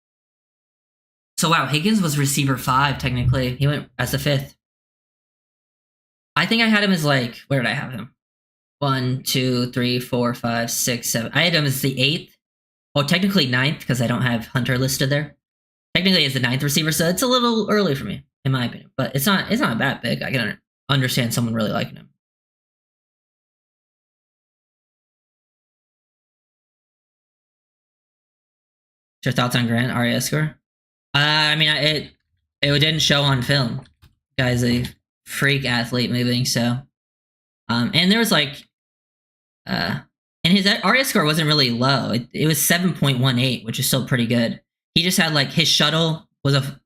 So wow, Higgins was receiver 5 technically. He went as the 5th. I think I had him as like, where did I have him? 1, 2, 3, 4, 5, 6, 7. I had him as the 8th. Well, technically 9th because I don't have Hunter listed there. Technically, as the 9th receiver, so it's a little early for me, in my opinion. But it's not that big. I can understand someone really liking him. Your thoughts on Grant RAS score? I mean, it didn't show on film. Guy's a freak athlete moving, so. And there was like, and his RAS score wasn't really low. It was 7.18, which is still pretty good. He just had like his shuttle wasn't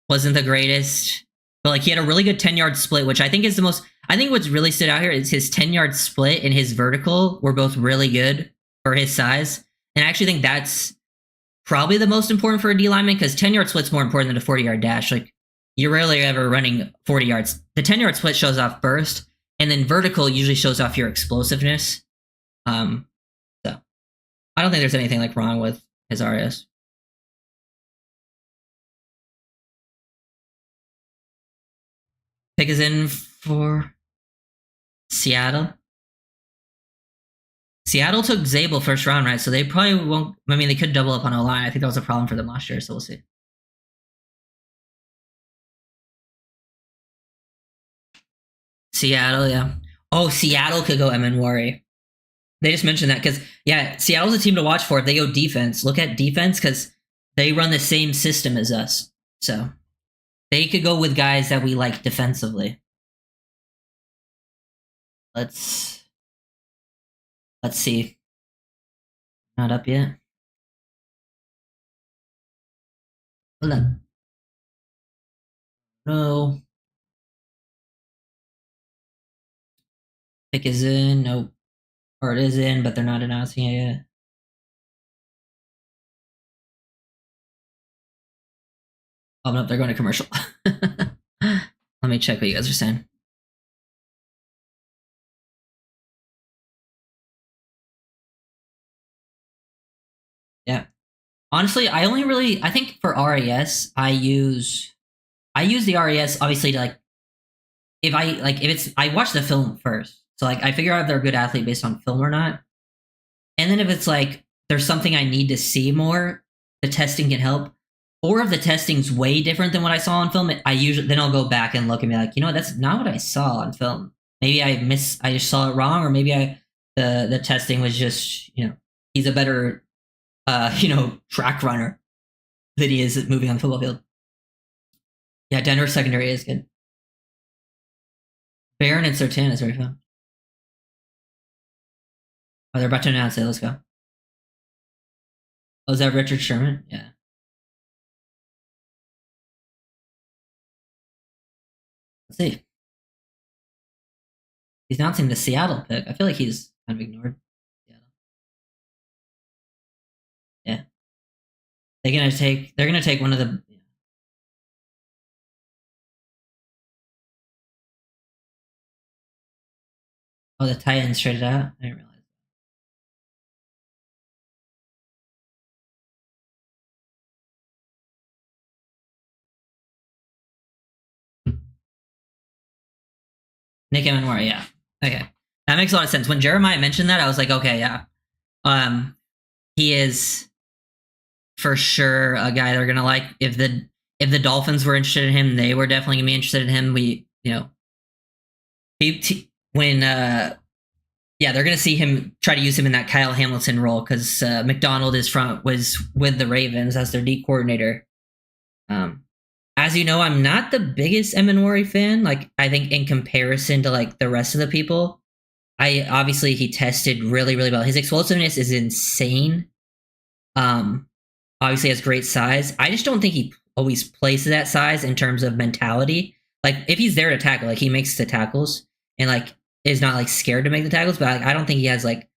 the greatest, but like he had a really good 10-yard split, which I think is the most. I think what's really stood out here is his 10-yard split and his vertical were both really good for his size, and I actually think that's probably the most important for a D lineman because 10-yard split's more important than a 40-yard dash. Like you're rarely ever running 40 yards. The 10-yard split shows off burst, and then vertical usually shows off your explosiveness. So I don't think there's anything like wrong with his RS. Pick is in for Seattle. Seattle took Zabel first round, right? So they probably won't. I mean, they could double up on O-line. I think that was a problem for them last year, so we'll see. Seattle, yeah. Oh, Seattle could go Emin Worry. They just mentioned that because, yeah, Seattle's a team to watch for if they go defense. Look at defense because they run the same system as us. So they could go with guys that we like defensively. Let's see. Not up yet. Hold on. No. Pick is in. Nope. Or it is in, but they're not announcing it yet. Oh no, they're going to commercial. Let me check what you guys are saying. Yeah. Honestly, I think for RAS, I use the RAS obviously to like I watch the film first. So like I figure out if they're a good athlete based on film or not. And then if it's like there's something I need to see more, the testing can help. Or if the testing's way different than what I saw on film, then I'll go back and look and be like, you know what, that's not what I saw on film. Maybe I just saw it wrong, or maybe the testing was just, he's a better track runner than he is at moving on the football field. Yeah, Denver secondary is good. Barron and Sertan is very fun. Oh, they're about to announce it. Let's go. Oh, is that Richard Sherman? Yeah. Let's see. He's announcing the Seattle pick. I feel like he's kind of ignored. Yeah. They're gonna take one of the. Oh, the Titans traded out. I didn't realize. Nick Amenwari, yeah. Okay. That makes a lot of sense. When Jeremiah mentioned that, I was like, okay, yeah. He is for sure a guy they're gonna like. If the Dolphins were interested in him, they were definitely gonna be interested in him. When yeah, they're gonna see him try to use him in that Kyle Hamilton role because McDonald was with the Ravens as their D coordinator. As you know, I'm not the biggest Emanwari fan. Like, I think in comparison to like the rest of the people, obviously he tested really, really well. His explosiveness is insane. Obviously has great size. I just don't think he always plays to that size in terms of mentality. Like, if he's there to tackle, like he makes the tackles and like is not like scared to make the tackles, but like, I don't think he has like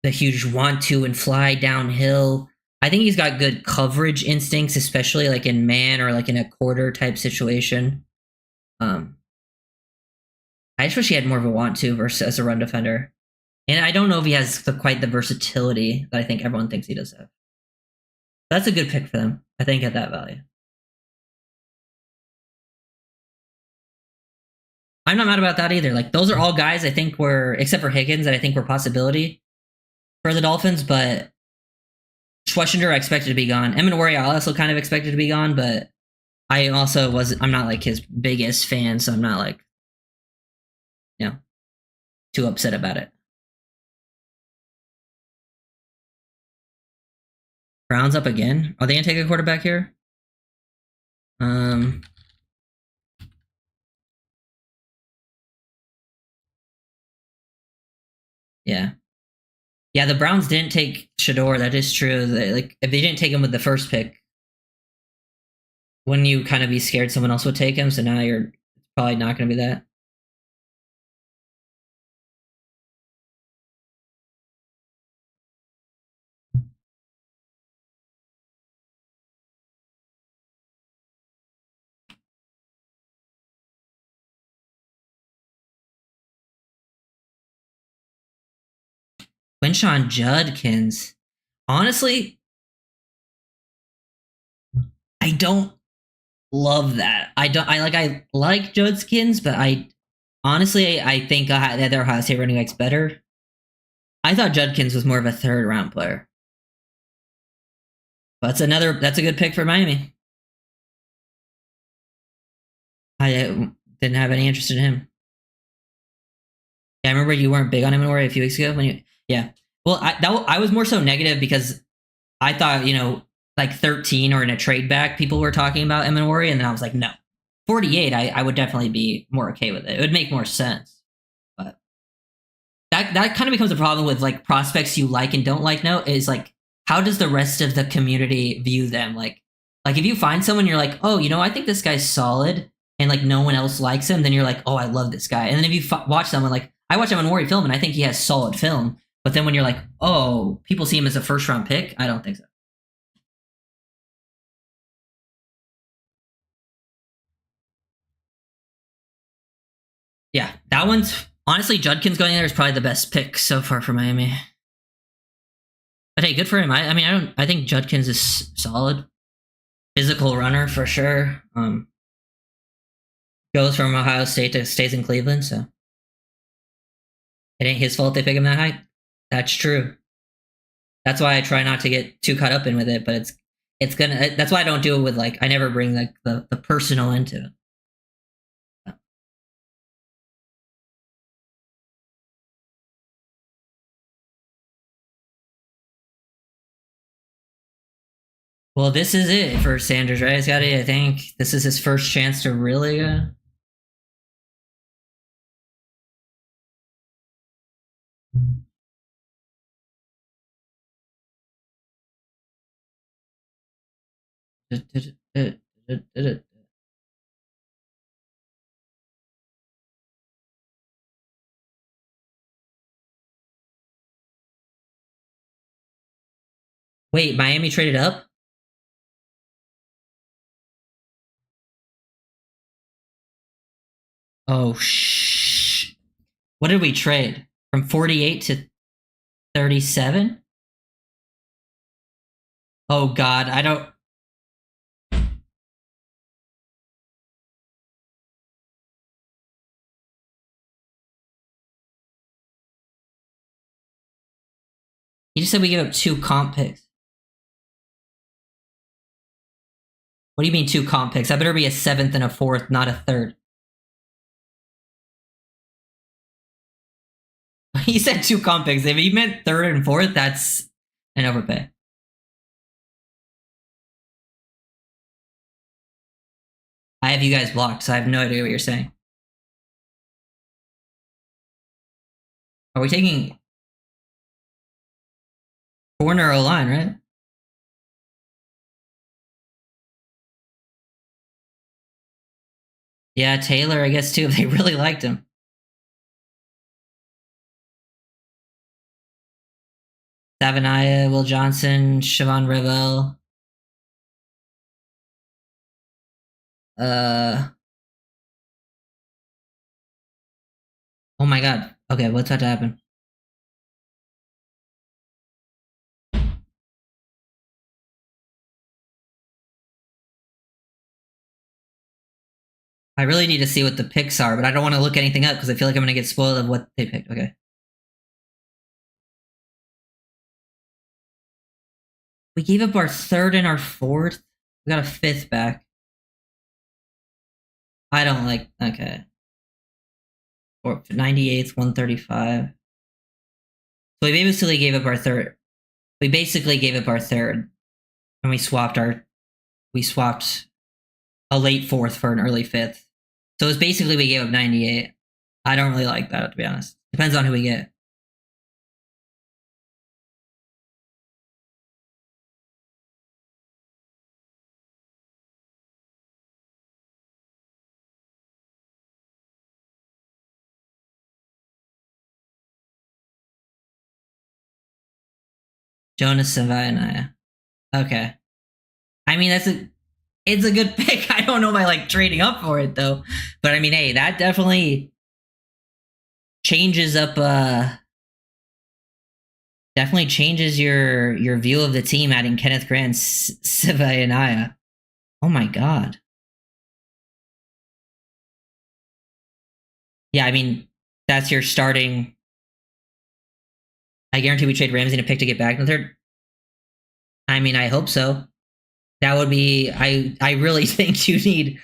the huge want to and fly downhill. I think he's got good coverage instincts, especially like in man or like in a quarter type situation. I just wish he had more of a want to versus as a run defender. And I don't know if he has quite the versatility that I think everyone thinks he does have. That's a good pick for them, I think, at that value. I'm not mad about that either. Like, those are all guys I think were, except for Higgins, that I think were possibility for the Dolphins, but Schlesinger I expected to be gone. Emanwari I also kind of expected to be gone, but I'm not like his biggest fan, so I'm not like, too upset about it. Browns up again. Are they gonna take a quarterback here? Yeah. Yeah, the Browns didn't take Shador. That is true. Like, if they didn't take him with the first pick, wouldn't you kind of be scared someone else would take him? So now you're probably not going to be that. Quinshon Judkins. Honestly, I don't love that. I like Judkins, but I think that their Ohio State running back's better. I thought Judkins was more of a third round player. But that's a good pick for Miami. I didn't have any interest in him. Yeah, I remember you weren't big on him a few weeks ago yeah. Well, I was more so negative because I thought, like 13 or in a trade back, people were talking about Emanwari, and then I was like, no. 48, I would definitely be more okay with it. It would make more sense. But that kind of becomes a problem with like prospects you like and don't like now, is like, how does the rest of the community view them? Like if you find someone you're like, oh, I think this guy's solid, and like no one else likes him, then you're like, oh, I love this guy. And then if you watch someone like, I watch Emanwari film and I think he has solid film, but then when you're like, oh, people see him as a first round pick, I don't think so. Yeah, that one's honestly, Judkins going there is probably the best pick so far for Miami. But hey, good for him. I think Judkins is solid, physical runner for sure. Goes from Ohio State to stays in Cleveland, so it ain't his fault they pick him that high. That's true. That's why I try not to get too caught up in with it. But it's gonna. That's why I don't do it with like, I never bring like the personal into it. Well, this is it for Sanders, right, Scotty? I think this is his first chance to really. Wait, Miami traded up? Oh, what did we trade? From 48 to 37? Oh, God. I don't. You just said we gave up 2 comp picks. What do you mean 2 comp picks? That better be a 7th and a 4th, not a 3rd. He said 2 comp picks. If he meant 3rd and 4th, that's an overpay. I have you guys blocked, so I have no idea what you're saying. Are we taking corner O-line, right? Yeah, Taylor, I guess, too, if they really liked him. Savaiinaea, Will Johnson, Siobhan Revel. Oh my god. Okay, what's about to happen? I really need to see what the picks are, but I don't want to look anything up because I feel like I'm going to get spoiled of what they picked. Okay. We gave up our 3rd and our 4th. We got a 5th back. I don't like. Okay. 98th, 135. So we basically gave up our 3rd. We basically gave up our 3rd, and we swapped a late 4th for an early 5th. So it's basically we gave up 98. I don't really like that, to be honest. Depends on who we get. Jonah Savaianea. Okay. I mean, it's a good pick. I don't know if I like trading up for it though. But I mean, hey, that definitely changes up definitely changes your view of the team adding Kenneth Grant's Savaianea. Oh my god. Yeah, I mean, that's your starting. I guarantee we trade Ramsey to pick to get back in the 3rd. I mean, I hope so. That would be. I really think you need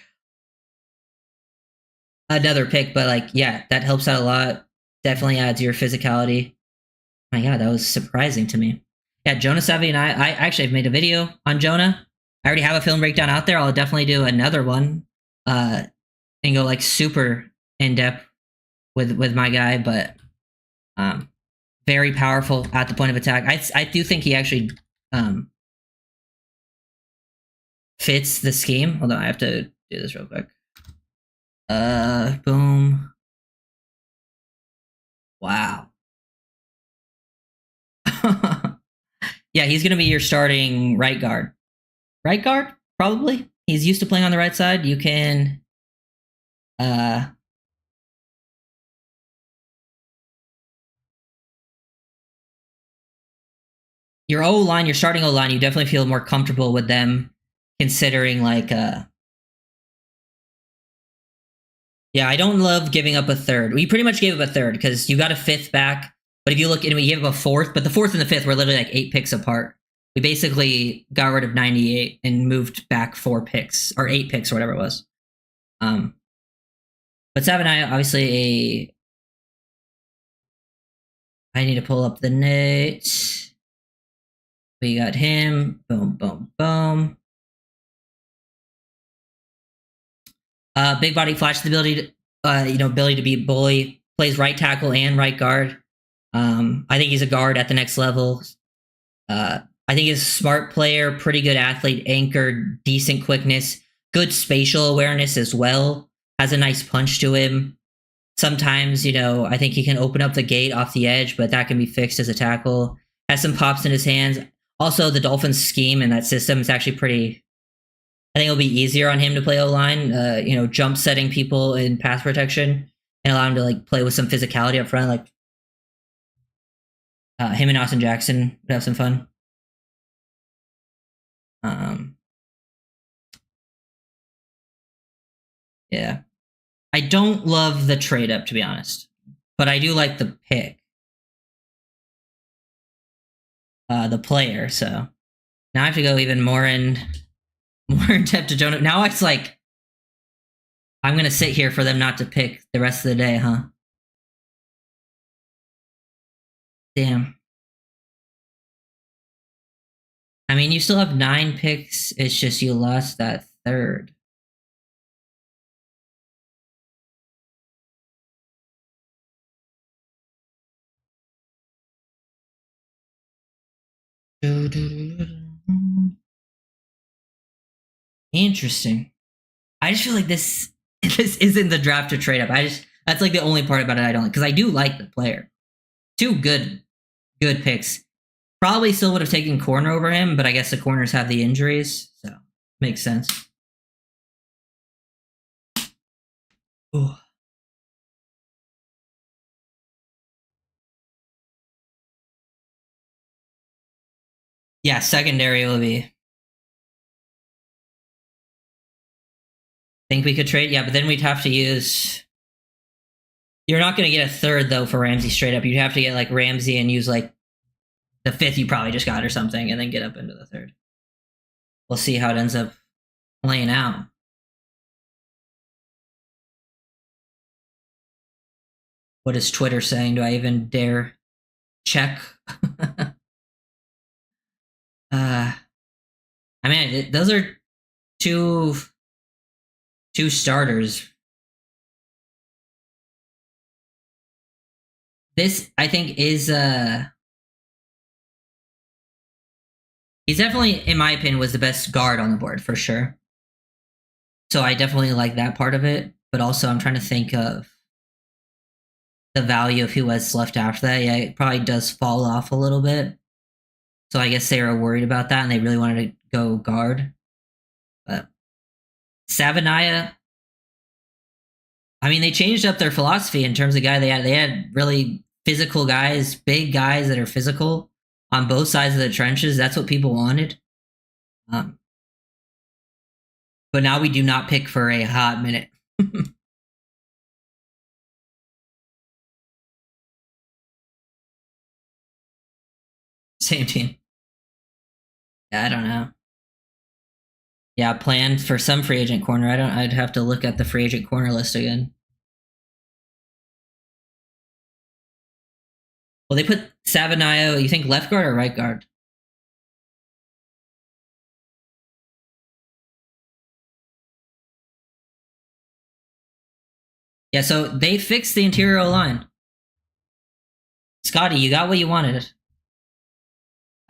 another pick, but like, yeah, that helps out a lot. Definitely adds your physicality. My god, that was surprising to me. Yeah, Jonah Savvy and I actually have made a video on Jonah. I already have a film breakdown out there. I'll definitely do another one and go like super in depth with my guy, but very powerful at the point of attack. I do think he actually fits the scheme. Hold on, I have to do this real quick. Boom. Wow. Yeah, he's going to be your starting right guard. Right guard, probably. He's used to playing on the right side. You can your O-line, your starting O-line, you definitely feel more comfortable with them considering like yeah, I don't love giving up a 3rd. We pretty much gave up a 3rd because you got a 5th back. But if you look, and we gave up a 4th, but the 4th and the 5th were literally like 8 picks apart. We basically got rid of 98 and moved back 4 picks or 8 picks or whatever it was. But Savaiinaea, obviously I need to pull up the notes. We got him. Boom, boom, boom. Big body, flash the ability to, ability to be a bully. Plays right tackle and right guard. I think he's a guard at the next level. I think he's a smart player, pretty good athlete, anchored, decent quickness, good spatial awareness as well. Has a nice punch to him. Sometimes, I think he can open up the gate off the edge, but that can be fixed as a tackle. Has some pops in his hands. Also, the Dolphins scheme and that system is actually pretty. I think it'll be easier on him to play O-line. Jump setting people in pass protection and allow him to like play with some physicality up front. Like him and Austin Jackson would have some fun. Yeah. I don't love the trade up, to be honest, but I do like the pick. the player. So now I have to go even more in depth to Jonah. Now it's like I'm gonna sit here for them not to pick the rest of the day, huh? Damn. I mean, you still have 9 picks. It's just you lost that third. Interesting. I just feel like this isn't the draft to trade up. That's like the only part about it I don't like, because I do like the player. 2 good picks. Probably still would have taken corner over him, but I guess the corners have the injuries, so makes sense. Ooh. Yeah, secondary will be. Think we could trade? Yeah, but then we'd have to use. You're not going to get a third though for Ramsey straight up. You'd have to get like Ramsey and use like the 5th you probably just got or something, and then get up into the 3rd. We'll see how it ends up playing out. What is Twitter saying? Do I even dare check? I mean, those are two starters. This, I think, is he's definitely, in my opinion, was the best guard on the board for sure. So I definitely like that part of it, but also I'm trying to think of the value of who was left after that. Yeah, it probably does fall off a little bit. So I guess they were worried about that and they really wanted to go guard. But Savaiinaea, I mean, they changed up their philosophy in terms of guy they had. They had really physical guys, big guys that are physical on both sides of the trenches. That's what people wanted. But now we do not pick for a hot minute. Same team. Yeah, I don't know. Yeah, planned for some free agent corner. I'd have to look at the free agent corner list again. Well, they put Savaiinaea, you think left guard or right guard? Yeah, so they fixed the interior line. Scotty, you got what you wanted.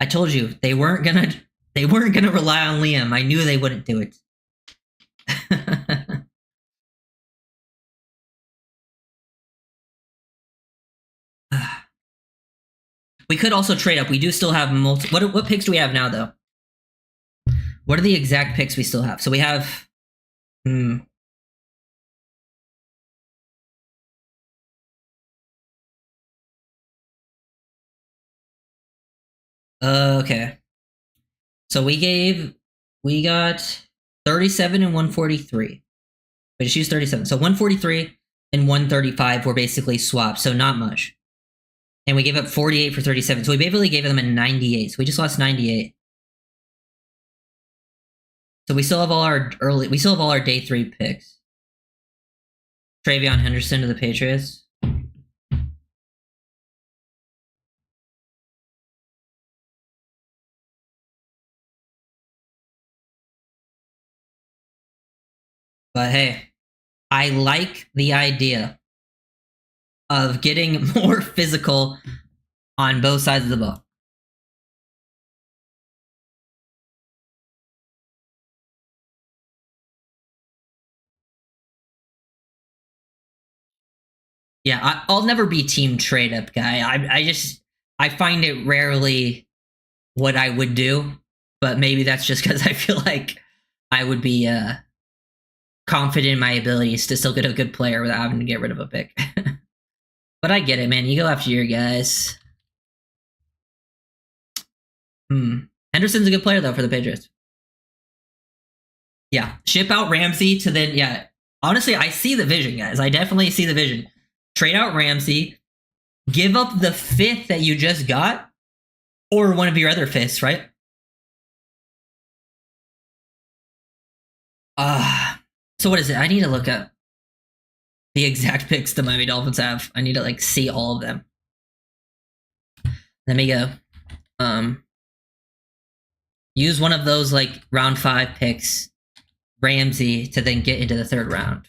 I told you they weren't gonna rely on Liam. I knew they wouldn't do it. We could also trade up. We do still have multiple. What picks do we have now, though? What are the exact picks we still have? So we have. Okay. So we got 37 and 143. We just used 37. So 143 and 135 were basically swaps, so not much. And we gave up 48 for 37. So we basically gave them a 98. So we just lost 98. So we still have all our day 3 picks. Travion Henderson to the Patriots. But hey, I like the idea of getting more physical on both sides of the ball. Yeah, I'll never be team trade up guy. I find it rarely what I would do, but maybe that's just because I feel like I would be confident in my abilities to still get a good player without having to get rid of a pick. But I get it, man. You go after your guys. Henderson's a good player though for the Patriots. Yeah, ship out Ramsey to then. Yeah, honestly, I see the vision, guys. I definitely see the vision. Trade out Ramsey, give up the 5th that you just got, Or one of your other fifths, right? So what is it? I need to look up the exact picks the Miami Dolphins have. I need to like see all of them. Let me go. Use one of those like round 5 picks, Ramsey, to then get into the 3rd round.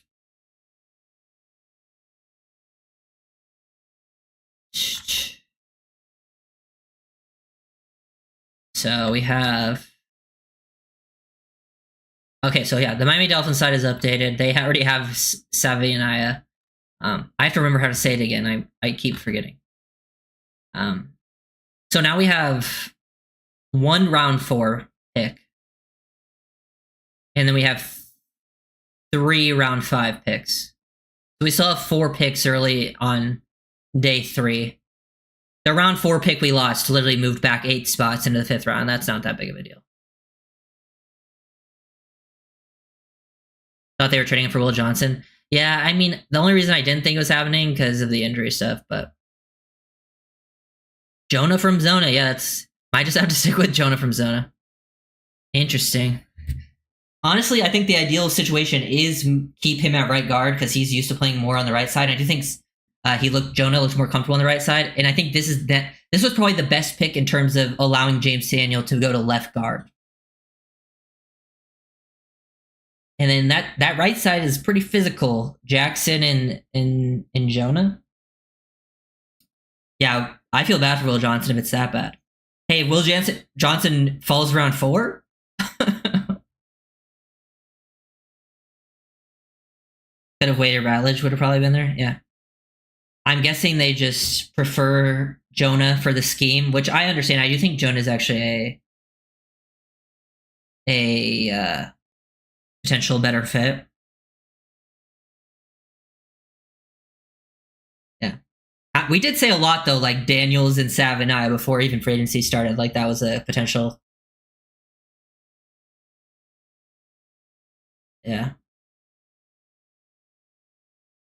So we have. Okay, so yeah, the Miami Dolphins side is updated. They already have Savaiinaea. I have to remember how to say it again. I keep forgetting. So now we have 1 round 4 pick. And then we have 3 round 5 picks. So we still have 4 picks early on day 3. The round 4 pick we lost literally moved back 8 spots into the 5th round. That's not that big of a deal. Thought they were trading him for Will Johnson. Yeah, I mean, the only reason I didn't think it was happening because of the injury stuff, but Jonah from Zona, yeah, I just have to stick with Jonah from Zona. Interesting. Honestly, I think the ideal situation is keep him at right guard because he's used to playing more on the right side. I do think Jonah looks more comfortable on the right side, and I think this was probably the best pick in terms of allowing James Daniel to go to left guard. And then that right side is pretty physical. Jackson and Jonah. Yeah, I feel bad for Will Johnson if it's that bad. Hey, Will Johnson falls around 4? Could have waited. Ratledge would have probably been there. Yeah. I'm guessing they just prefer Jonah for the scheme, which I understand. I do think Jonah is actually a potential better fit. Yeah. We did say a lot, though, like Daniels and Savaiinaea before even free agency started. Like, that was a potential. Yeah.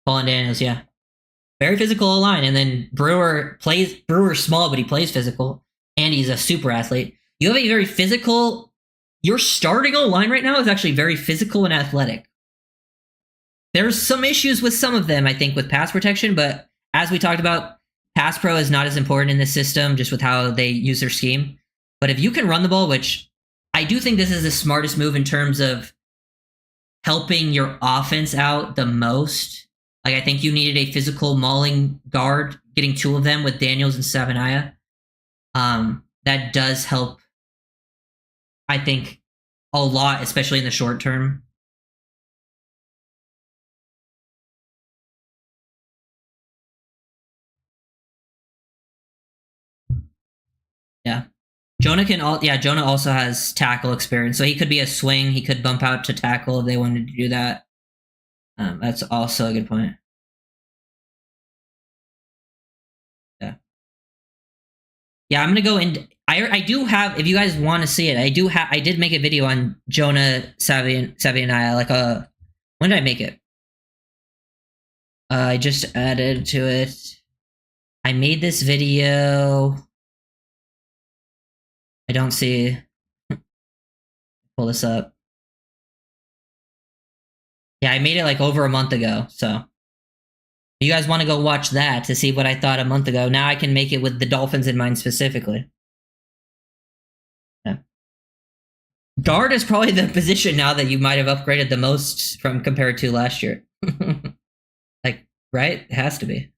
Paul and Daniels, yeah. Very physical line. And then Brewer's small, but he plays physical. And he's a super athlete. You have a very physical. Your starting O-line right now is actually very physical and athletic. There's some issues with some of them, I think, with pass protection, but as we talked about, pass pro is not as important in this system, just with how they use their scheme. But if you can run the ball, which I do think this is the smartest move in terms of helping your offense out the most. Like, I think you needed a physical mauling guard, getting 2 of them with Daniels and Savaiinaea. That does help, I think, a lot, especially in the short term. Yeah. Jonah also has tackle experience, so he could be a swing. He could bump out to tackle if they wanted to do that. That's also a good point. Yeah, I'm gonna go in. I do have. If you guys want to see it, I did make a video on Jonah Savaiinaea. Like when did I make it? I just added to it. I made this video. I don't see. Pull this up. Yeah, I made it like over a month ago. So, if you guys want to go watch that to see what I thought a month ago, now I can make it with the Dolphins in mind specifically. Yeah. Guard is probably the position now that you might have upgraded the most from compared to last year. Like, right? It has to be.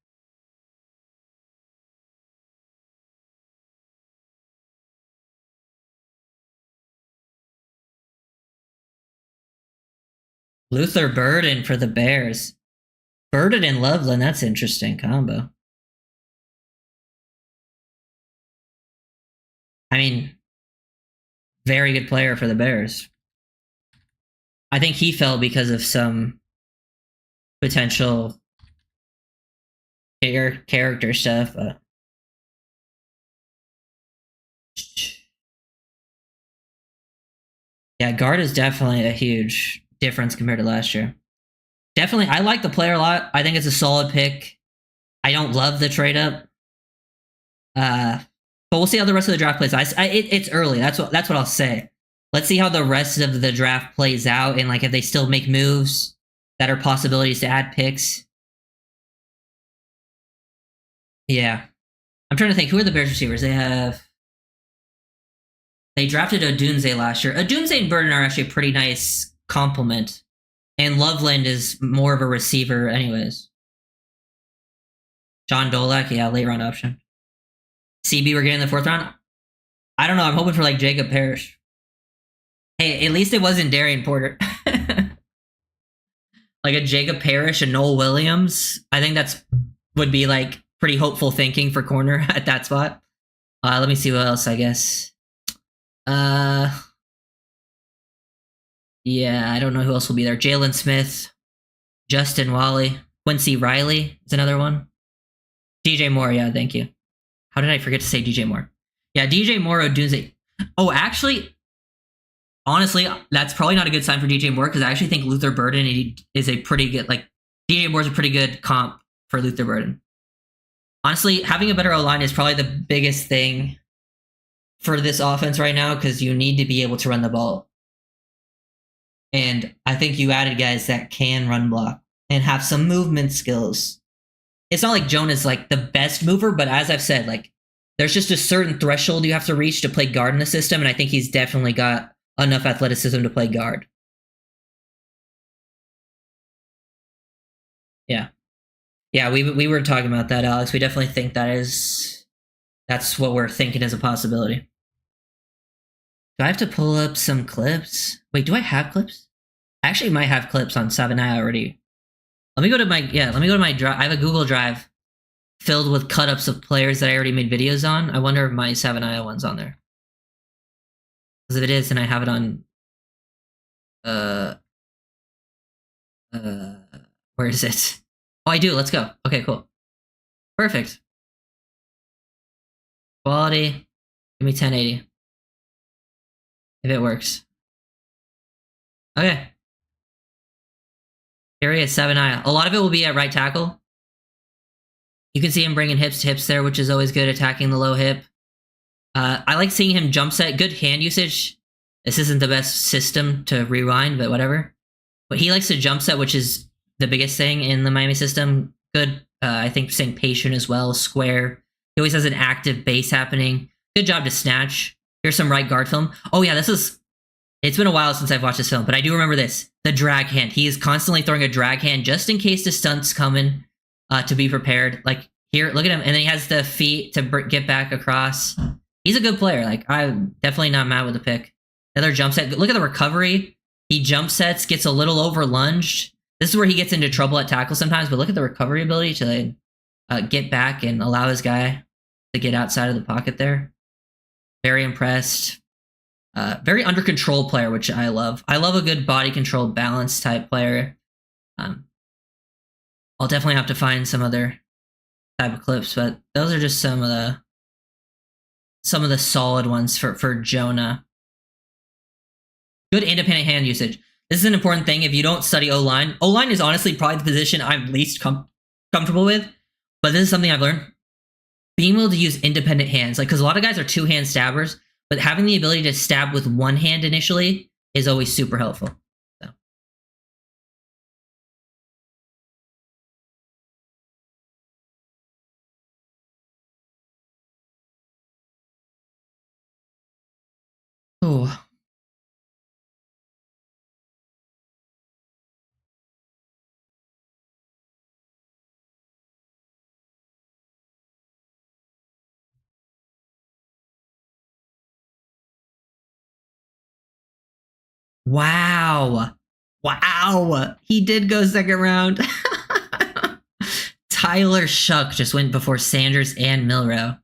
Luther Burden for the Bears. Burden and Loveland, that's interesting combo. I mean, very good player for the Bears. I think he fell because of some potential character stuff. Yeah, guard is definitely a huge difference compared to last year. Definitely, I like the player a lot. I think it's a solid pick. I don't love the trade up. But we'll see how the rest of the draft plays. It's early. That's what I'll say. Let's see how the rest of the draft plays out, and like if they still make moves that are possibilities to add picks. Yeah, I'm trying to think. Who are the Bears receivers? They drafted Odunze last year. Odunze and Burden are actually a pretty nice complement, and Loveland is more of a receiver, anyways. John Dolak, yeah, late round option. CB, we're getting the 4th round. I don't know. I'm hoping for like Jacob Parrish. Hey, at least it wasn't Darian Porter. Like a Jacob Parrish and Noel Williams. I think that's would be like pretty hopeful thinking for corner at that spot. Let me see what else, I guess. Yeah, I don't know who else will be there. Jalen Smith, Justin Wally, Quincy Riley is another one. DJ Moore, yeah, thank you. How did I forget to say DJ Moore? Yeah, DJ Moore, Odunze. Oh, actually, honestly, that's probably not a good sign for DJ Moore because I actually think Luther Burden is a pretty good, like, DJ Moore's a pretty good comp for Luther Burden. Honestly, having a better O-line is probably the biggest thing for this offense right now because you need to be able to run the ball. And I think you added guys that can run block and have some movement skills. It's not like Jonah's like the best mover, but as I've said, like there's just a certain threshold you have to reach to play guard in the system, and I think he's definitely got enough athleticism to play guard. Yeah. Yeah, we were talking about that, Alex. We definitely think that's what we're thinking is a possibility. Do I have to pull up some clips? Wait, do I have clips? I actually might have clips on Savaiinaea already. Let me go to my drive. I have a Google Drive filled with cut-ups of players that I already made videos on. I wonder if my Savaiinaea one's on there. Because if it is, then I have it on where is it? Oh, I do. Let's go. Okay, cool. Perfect. Quality. Give me 1080. If it works. Okay. Here he is, Savaiinaea. A lot of it will be at right tackle. You can see him bringing hips to hips there, which is always good, attacking the low hip. I like seeing him jump set. Good hand usage. This isn't the best system to rewind, but whatever. But he likes to jump set, which is the biggest thing in the Miami system. Good, I think, staying patient as well. Square. He always has an active base happening. Good job to snatch. Here's some right guard film. Oh yeah, it's been a while since I've watched this film, but I do remember this. The drag hand. He is constantly throwing a drag hand just in case the stunt's coming to be prepared. Like here, look at him. And then he has the feet to get back across. He's a good player. Like I'm definitely not mad with the pick. Another jump set. Look at the recovery. He jump sets, gets a little over lunged. This is where he gets into trouble at tackle sometimes, but look at the recovery ability to get back and allow his guy to get outside of the pocket there. Very impressed. Very under control player, which I love. I love a good body control balance type player. I'll definitely have to find some other type of clips, but those are just some of the solid ones for Jonah. Good independent hand usage. This is an important thing. If you don't study O-line, O-line is honestly probably the position I'm least comfortable with, but this is something I've learned. Being able to use independent hands, like because a lot of guys are two-hand stabbers, but having the ability to stab with one hand initially is always super helpful. So. Oh. Wow. Wow. He did go second round. Tyler Shuck just went before Sanders and Milrow.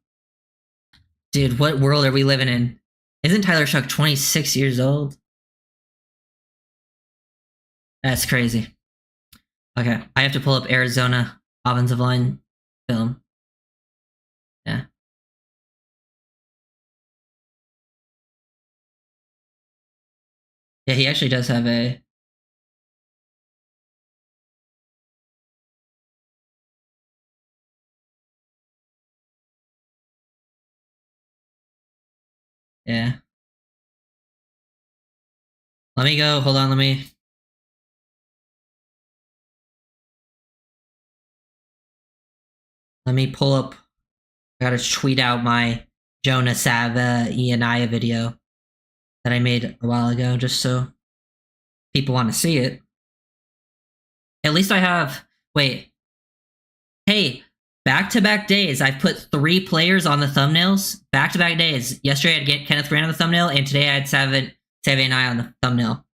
Dude, what world are we living in? Isn't Tyler Shuck 26 years old? That's crazy. Okay, I have to pull up Arizona offensive line film. Yeah. Yeah, he actually does have a... Yeah. Let me go. Hold on. Let me pull up. I gotta tweet out my Jonah Savaianea video that I made a while ago, just so people want to see it. At least I have. Wait. Hey, back-to-back days. I've put 3 players on the thumbnails. Back-to-back days. Yesterday I had Kenneth Grant on the thumbnail, and today I had Savaianea on the thumbnail.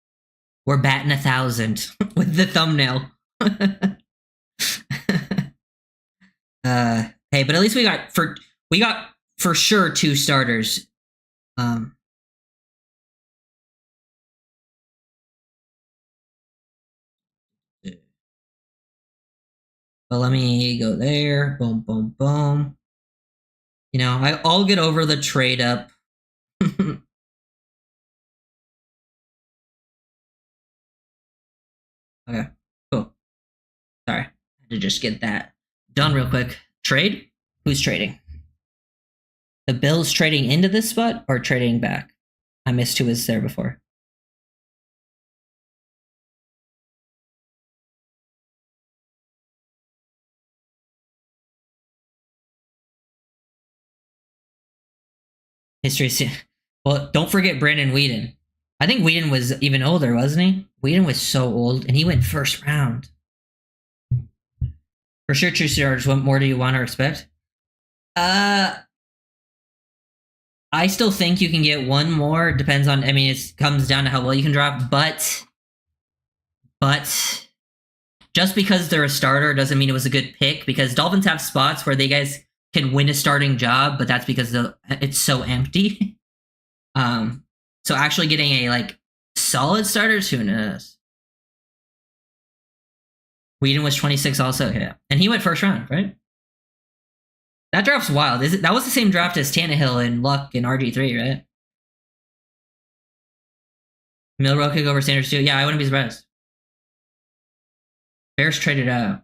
We're batting 1,000 with the thumbnail. Hey, but at least we got for sure 2 starters. But let me go there. Boom, boom, boom. You know, I'll get over the trade up. Okay, cool. Sorry, I had to just get that done real quick. Trade? Who's trading? The Bills trading into this spot or trading back? I missed who was there before. History. Well, don't forget Brandon Whedon. I think Whedon was even older, wasn't he? Whedon was so old, and he went first round. For sure, true starters. What more do you want or expect? I still think you can get one more. It depends on. I mean, it comes down to how well you can drop. But just because they're a starter doesn't mean it was a good pick. Because Dolphins have spots where they guys can win a starting job, but that's because it's so empty. So actually getting a like solid starters, who knows? Whedon was 26 also, yeah, and he went first round, right? That draft's wild. That was the same draft as Tannehill and Luck and RG3, right? Milrow could go over Sanders too. Yeah, I wouldn't be surprised. Bears traded out.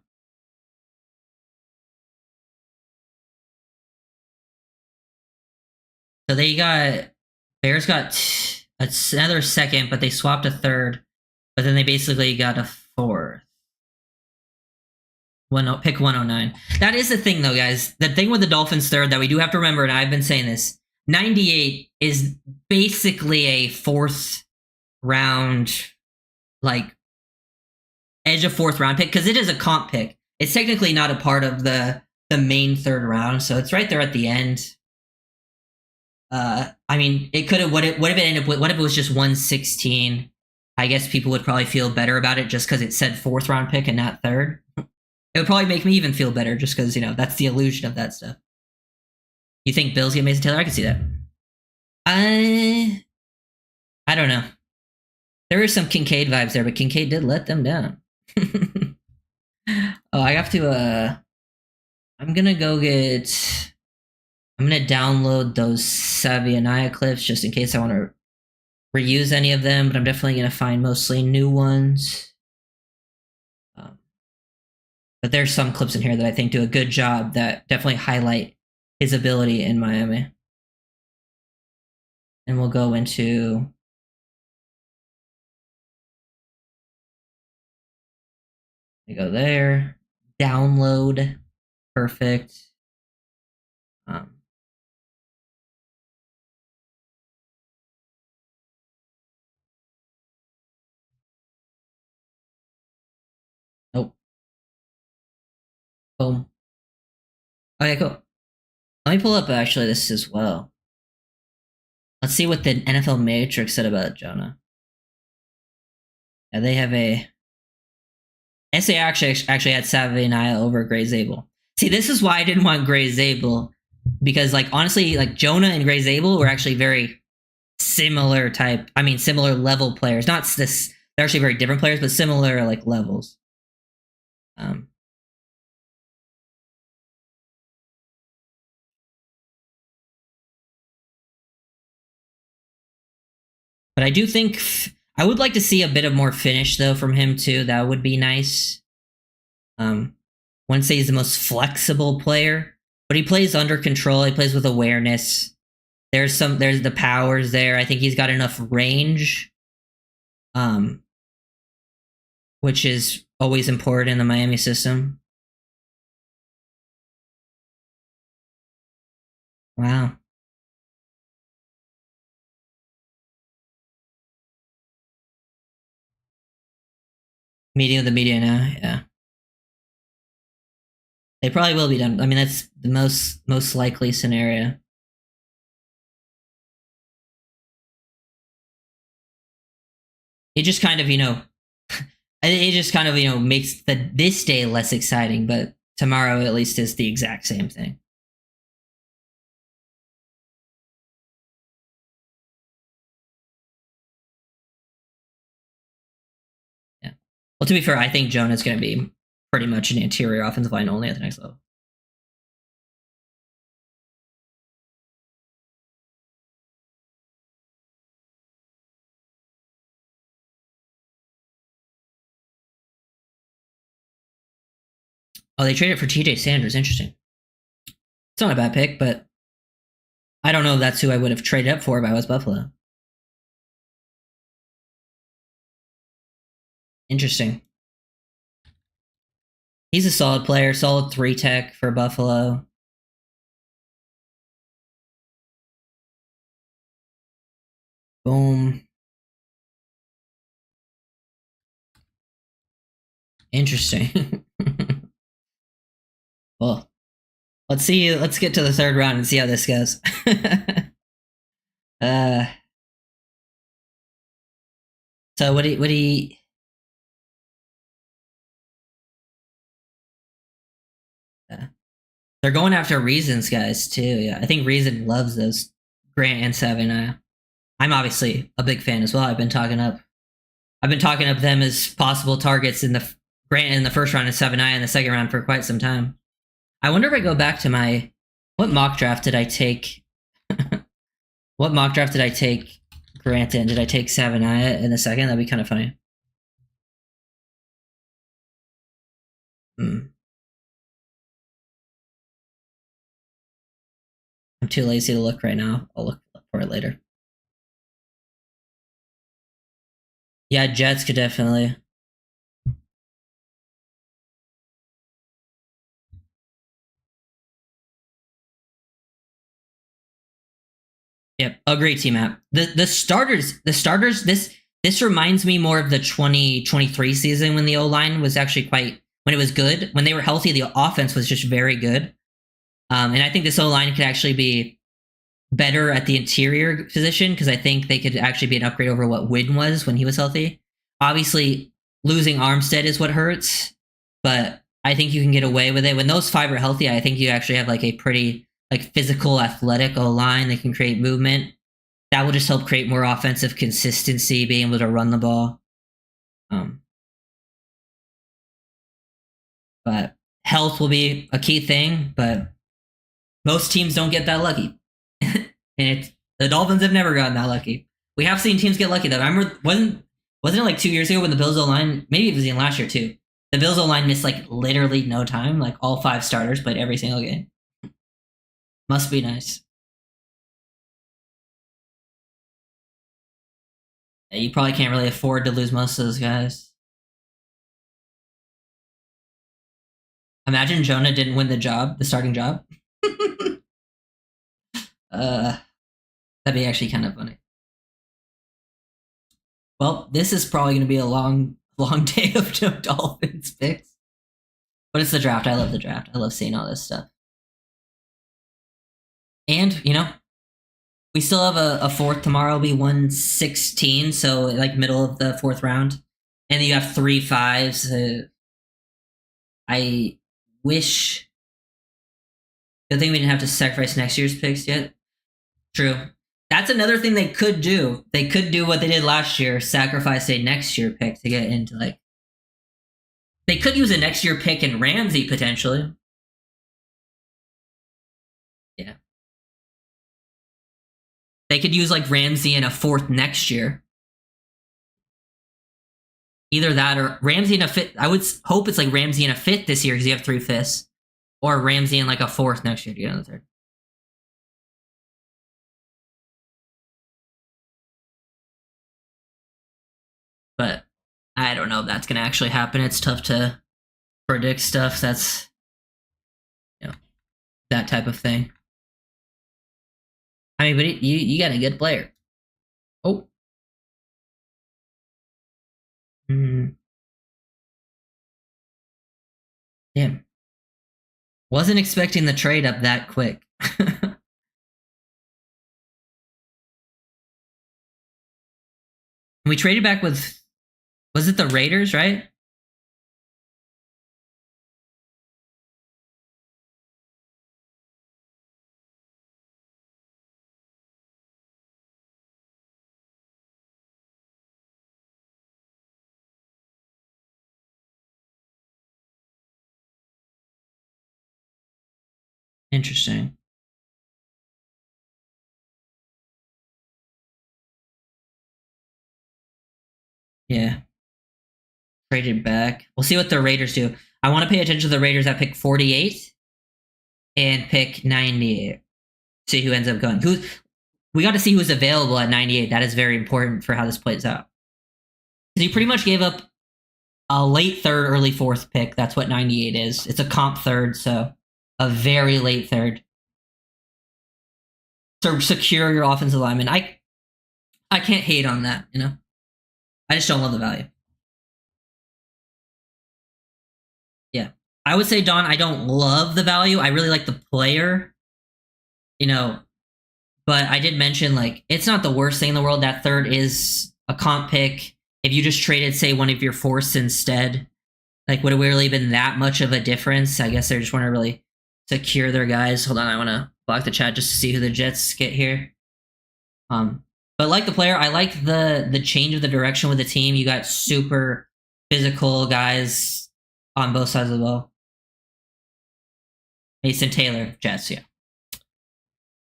So Bears got another second, but they swapped a third. But then they basically got a fourth. Pick 109. That is the thing, though, guys. The thing with the Dolphins third that we do have to remember, and I've been saying this, 98 is basically a 4th round, like, edge of 4th round pick, because it is a comp pick. It's technically not a part of the main 3rd round, so it's right there at the end. I mean, it could have. What if it ended up with? What if it was just 116? I guess people would probably feel better about it just because it said 4th round pick and not 3rd. It would probably make me even feel better just because, you know, that's the illusion of that stuff. You think Bills get Mason Taylor? I can see that. I don't know. There is some Kincaid vibes there, but Kincaid did let them down. Oh, I have to. I'm gonna download those Savaiinaea clips just in case I want to reuse any of them, but I'm definitely gonna find mostly new ones. But there's some clips in here that I think do a good job that definitely highlight his ability in Miami. And we'll go into... We go there. Download. Perfect. Nope. Boom. Okay, cool. Let me pull up actually this as well. Let's see what the NFL Matrix said about Jonah. Yeah, they have a... SA actually had Savaiinaea over Gray Zabel. See, this is why I didn't want Gray Zabel, because, like, honestly, like, Jonah and Gray Zabel were actually very similar level players. Not this, they're actually very different players, but similar, like, levels. But I do think I would like to see a bit of more finish, though, from him, too. That would be nice. Wouldn't say he's the most flexible player, but he plays under control. He plays with awareness. There's the powers there. I think he's got enough range, um, which is always important in the Miami system. Wow. Meeting with the media now, yeah. They probably will be done. I mean, that's the most likely scenario. It just kind of, it just kind of, makes this day less exciting, but tomorrow at least is the exact same thing. Yeah. Well, to be fair, I think Jonah's going to be pretty much an interior offensive line only at the next level. Oh, they traded for TJ Sanders. Interesting. It's not a bad pick, but I don't know if that's who I would have traded up for if I was Buffalo. Interesting. He's a solid player, solid 3-tech for Buffalo. Boom. Interesting. Well, let's see. Let's get to the third round and see how this goes. uh. So what do you? They're going after Reasons guys too. Yeah, I think Reason loves those Grant and Savaiinaea. I'm obviously a big fan as well. I've been talking up them as possible targets in the Grant in the first round and Savaiinaea in the second round for quite some time. I wonder if I go back to my what mock draft did I take? What mock draft did I take Grant in? Did I take Savaiinaea in the second? That'd be kind of funny. Hmm. I'm too lazy to look right now. I'll look for it later. Yeah, Jets could definitely. Yep, agree, T Map. The starters. This reminds me more of the 2023 season when the O line was actually when it was good. When they were healthy, the offense was just very good. And I think this O line could actually be better at the interior position because I think they could actually be an upgrade over what Wynn was when he was healthy. Obviously, losing Armstead is what hurts, but I think you can get away with it. When those five are healthy, I think you actually have like a pretty physical, athletic O line that can create movement. That will just help create more offensive consistency, being able to run the ball. But health will be a key thing, but most teams don't get that lucky. And the Dolphins have never gotten that lucky. We have seen teams get lucky though. I remember wasn't it like 2 years ago when the Bills O-line, maybe it was even last year too. The Bills O-line missed literally no time. All 5 starters played every single game. Must be nice. Yeah, you probably can't really afford to lose most of those guys. Imagine Jonah didn't win the starting job. That'd be actually kind of funny. Well, this is probably going to be a long day of Dolphins picks. But it's the draft. I love the draft. I love seeing all this stuff. And, we still have a fourth tomorrow. It'll be 116, so middle of the fourth round. And then you have 3 5s. I wish. Good thing we didn't have to sacrifice next year's picks yet. True. That's another thing they could do. They could do what they did last year, sacrifice a next year pick to get into They could use a next year pick in Ramsey potentially. Yeah. They could use Ramsey in a 4th next year. Either that or Ramsey in a 5th. I would hope it's Ramsey in a 5th this year because you have 3 5ths. Or Ramsey in a 4th next year to get on the 3rd. don't know if that's going to actually happen. It's tough to predict stuff that's, you know, that type of thing. I mean, but you got a good player. Oh. Damn. Wasn't expecting the trade up that quick. We traded back with, was it the Raiders, right? Interesting. Yeah. Traded back. We'll see what the Raiders do. I want to pay attention to the Raiders at pick 48 and pick 98. See who ends up going. We got to see who's available at 98. That is very important for how this plays out. Because he pretty much gave up a late third, early fourth pick. That's what 98 is. It's a comp third, so a very late third. To secure your offensive lineman. I can't hate on that, you know? I just don't love the value. Yeah. I would say, Don, I don't love the value. I really like the player, you know, but I did mention, like, it's not the worst thing in the world. That third is a comp pick. If you just traded, say, one of your fourths instead, like, would it really been that much of a difference? I guess they just want to really secure their guys. Hold on, I want to block the chat just to see who the Jets get here. But like the player, I like the change of the direction with the team. You got super physical guys on both sides of the ball. Mason Taylor, Jets, yeah.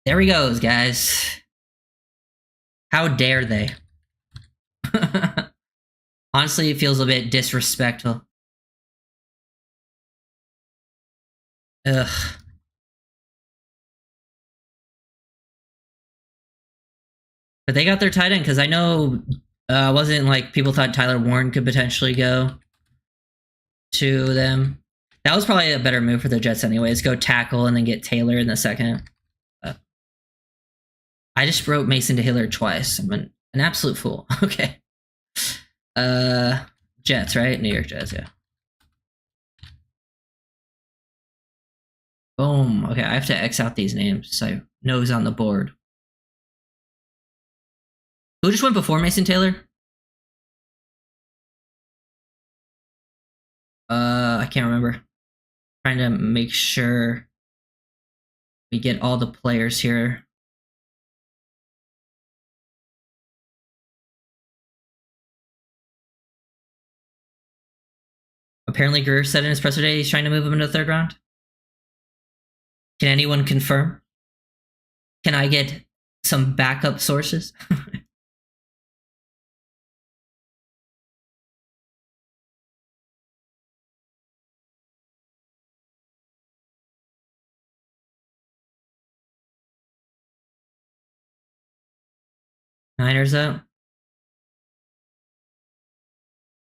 There he goes, guys. How dare they? Honestly, it feels a bit disrespectful. Ugh. But they got their tight end, because I know wasn't like people thought Tyler Warren could potentially go to them. That was probably a better move for the Jets anyways. Go tackle and then get Taylor in the second. I just wrote Mason Taylor twice. I'm an absolute fool. Okay. Jets, right? New York Jets, yeah. Boom. Okay, I have to X out these names so I know who's on the board. Who just went before Mason Taylor? I can't remember. Trying to make sure we get all the players here. Apparently Greer said in his presser day he's trying to move him into the third round. Can anyone confirm? Can I get some backup sources? Niners up.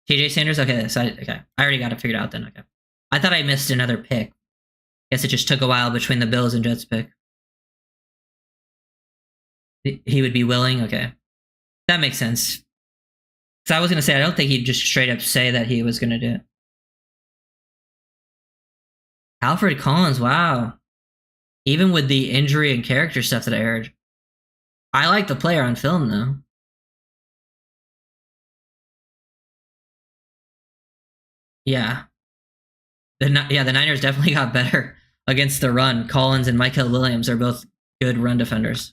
TJ Sanders? Okay, so I already got it figured out then. Okay. I thought I missed another pick. Guess it just took a while between the Bills and Jets pick. He would be willing? Okay. That makes sense. So I was going to say, I don't think he'd just straight up say that he was going to do it. Alfred Collins, wow. Even with the injury and character stuff that I heard. I like the player on film, though. Yeah. The Niners definitely got better against the run. Collins and Michael Williams are both good run defenders.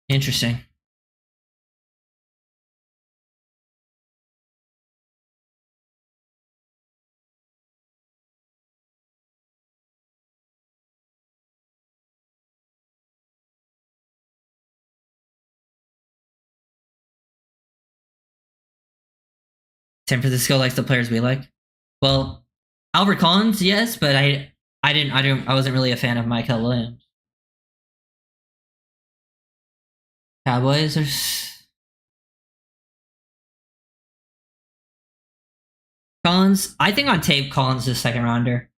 Interesting. San Francisco likes the players we like. Well, Albert Collins, yes, but I wasn't really a fan of Michael Williams. Cowboys are Collins. I think on tape, Collins is a second rounder.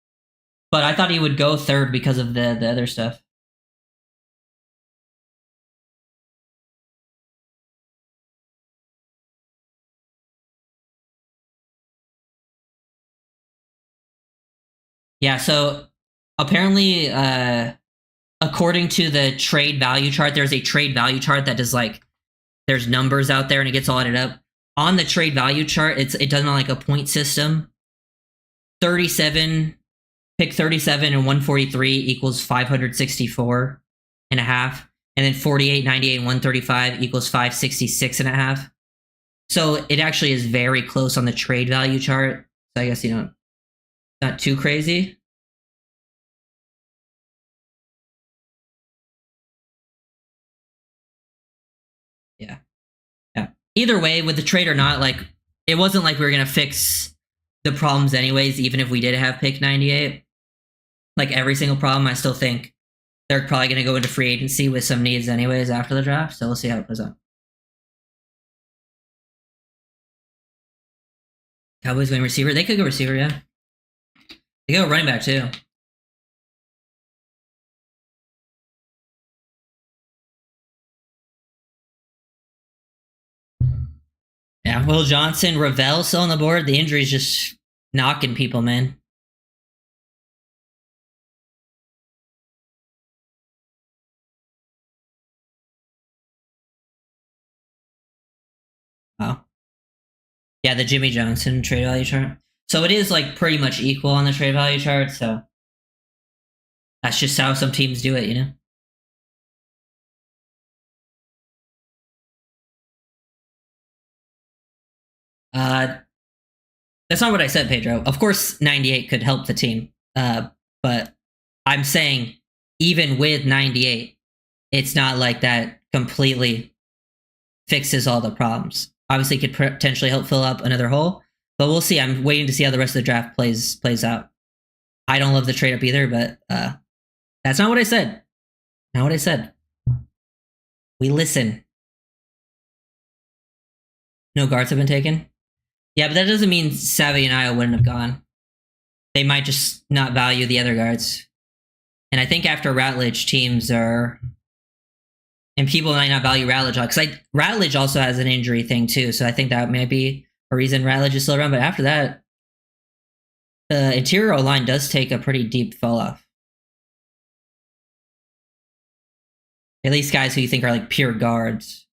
But I thought he would go third because of the other stuff. Yeah, so apparently, according to the trade value chart, there's a trade value chart that does like, there's numbers out there and it gets all added up. On the trade value chart, it does on like a point system. 37, pick 37 and 143 equals 564 and a half. And then 48, 98, and 135 equals 566 and a half. So it actually is very close on the trade value chart. So I guess, not too crazy. Yeah. Yeah. Either way, with the trade or not, like, it wasn't like we were going to fix the problems anyways, even if we did have pick 98. Like, every single problem, I still think they're probably going to go into free agency with some needs anyways after the draft. So we'll see how it plays out. Cowboys going receiver. They could go receiver, yeah. They go running back, too. Yeah, Will Johnson, Ravel still on the board. The injury's just knocking people, man. Wow. Yeah, the Jimmy Johnson trade value chart. So it is like pretty much equal on the trade value chart. So that's just how some teams do it, That's not what I said, Pedro. Of course, 98 could help the team. But I'm saying even with 98, it's not like that completely fixes all the problems. Obviously, could potentially help fill up another hole, but we'll see. I'm waiting to see how the rest of the draft plays out. I don't love the trade up either, but that's not what I said. Not what I said. We listen. No guards have been taken. Yeah, but that doesn't mean Savaiinaea wouldn't have gone. They might just not value the other guards. And I think after Ratledge, teams are... And people might not value Ratledge because Ratledge also has an injury thing too, so I think that might be a reason Ratledge is still around. But after that, the interior line does take a pretty deep fall off. At least guys who you think are like pure guards.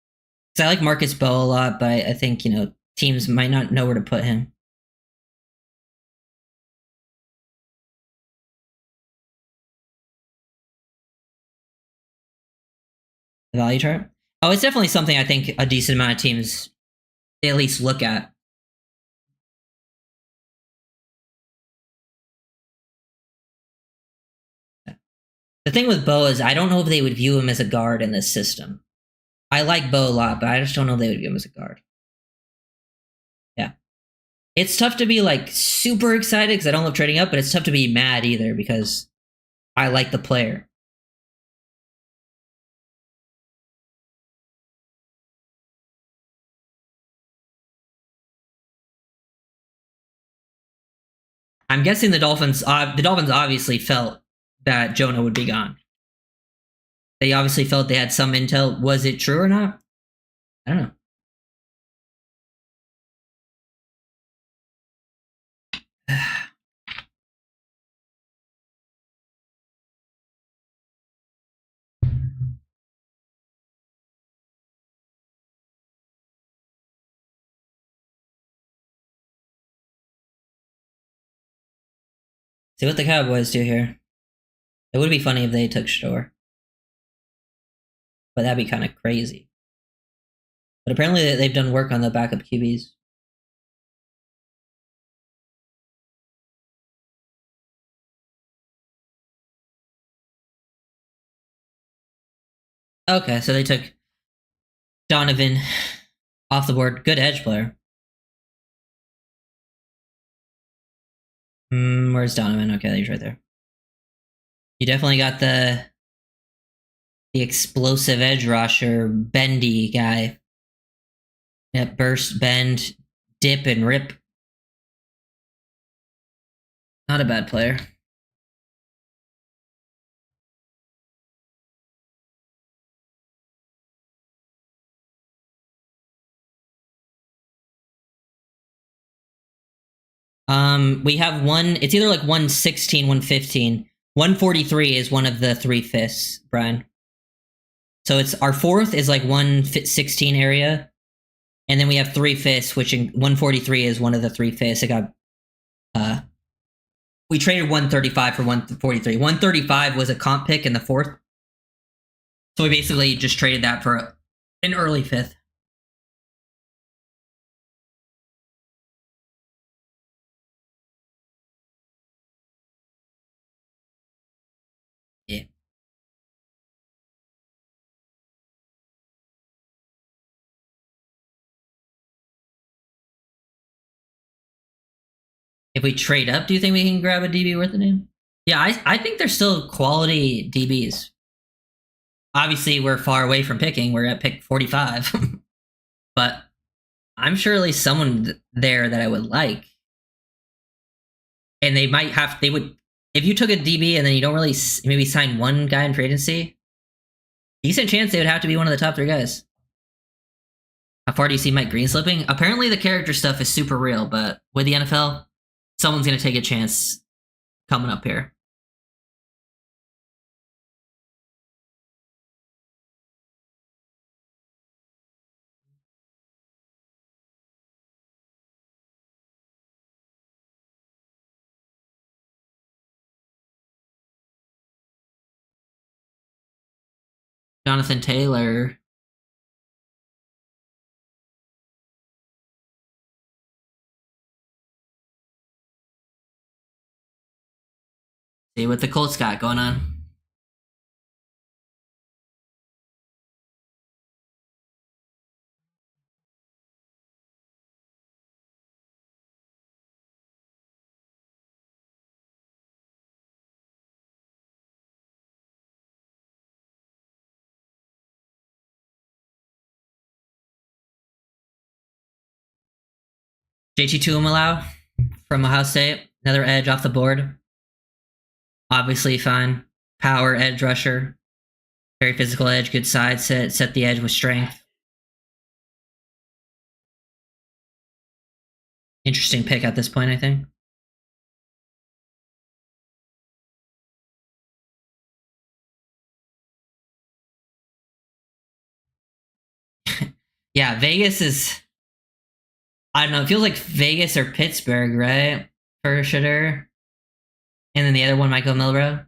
Because I like Marcus Bow a lot, but I think, teams might not know where to put him. The value chart? Oh, it's definitely something I think a decent amount of teams at least look at. The thing with Bo is I don't know if they would view him as a guard in this system. I like Bo a lot, but I just don't know if they would view him as a guard. Yeah. It's tough to be like super excited because I don't love trading up, but it's tough to be mad either because I like the player. I'm guessing the Dolphins obviously felt that Jonah would be gone. They obviously felt they had some intel. Was it true or not? I don't know. See what the Cowboys do here. It would be funny if they took Shore. But that'd be kind of crazy. But apparently they've done work on the backup QBs. Okay, so they took Donovan off the board. Good edge player. Where's Donovan? Okay, he's right there. You definitely got the explosive edge rusher, bendy guy. That burst, bend, dip, and rip. Not a bad player. We have one. It's either like 116, 115. 143 is one of the 3/5s, Brian. So it's our fourth is like 116 area, and then we have 3/5, which in 143 is one of the 3/5s. It got we traded 135 for 143. 135 was a comp pick in the fourth, so we basically just traded that for an early fifth. Yeah. If we trade up, do you think we can grab a DB worth the name? Yeah, I think they're still quality DBs. Obviously, we're far away from picking. We're at pick 45. But I'm sure at least someone there that I would like. And they might have, they would, if you took a DB and then you don't really maybe sign one guy in free agency, decent chance they would have to be one of the top 3 guys. How far do you see Mike Green slipping? Apparently the character stuff is super real, but with the NFL, someone's going to take a chance coming up here. Jonathan Taylor. See what the Colts got going on. JT Tuimalau from Ohio State, another edge off the board. Obviously fine. Power edge rusher. Very physical edge, good side set the edge with strength. Interesting pick at this point, I think. Yeah, Vegas is, I don't know, it feels like Vegas or Pittsburgh, right? For shitter. And then the other one might go Milrow.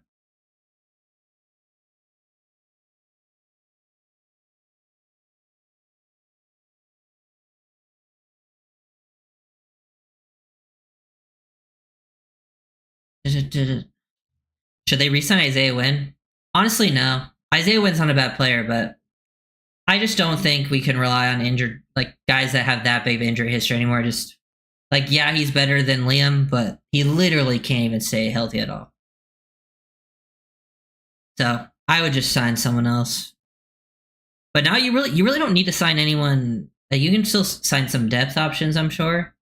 Should they re-sign Isaiah Wynn? Honestly, no. Isaiah Wynn's not a bad player, but I just don't think we can rely on injured, like guys that have that big of injury history anymore. Just like, yeah, he's better than Liam, but he literally can't even stay healthy at all. So I would just sign someone else. But now you really don't need to sign anyone. Like, you can still sign some depth options, I'm sure,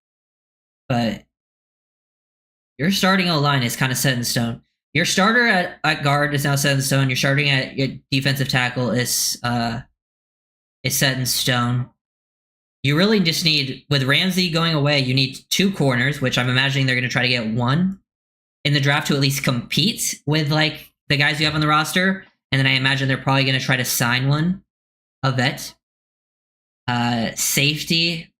but your starting O line is kind of set in stone. Your starter at guard is now set in stone. Your starting at your defensive tackle is set in stone. You really just need, with Ramsey going away, you need 2 corners, which I'm imagining they're going to try to get one in the draft to at least compete with like the guys you have on the roster. And then I imagine they're probably going to try to sign one, a vet. Safety,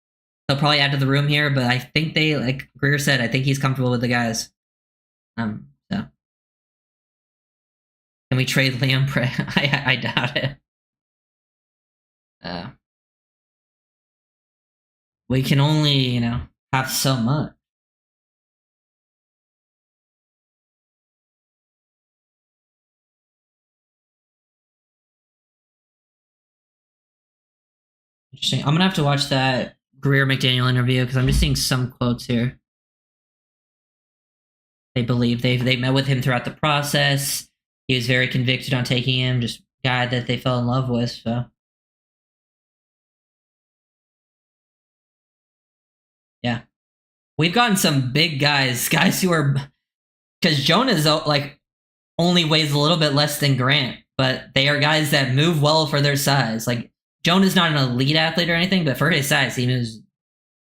they'll probably add to the room here, but I think they, like Greer said, I think he's comfortable with the guys. So can we trade Liam Prey? I doubt it. We can only, have so much. Interesting. I'm gonna have to watch that Greer McDaniel interview because I'm just seeing some quotes here. They believe they met with him throughout the process. He was very convicted on taking him, just guy that they fell in love with. So yeah, we've gotten some big guys who are because Jonah's like only weighs a little bit less than Grant, but they are guys that move well for their size. Like Jonah's not an elite athlete or anything, but for his size, he moves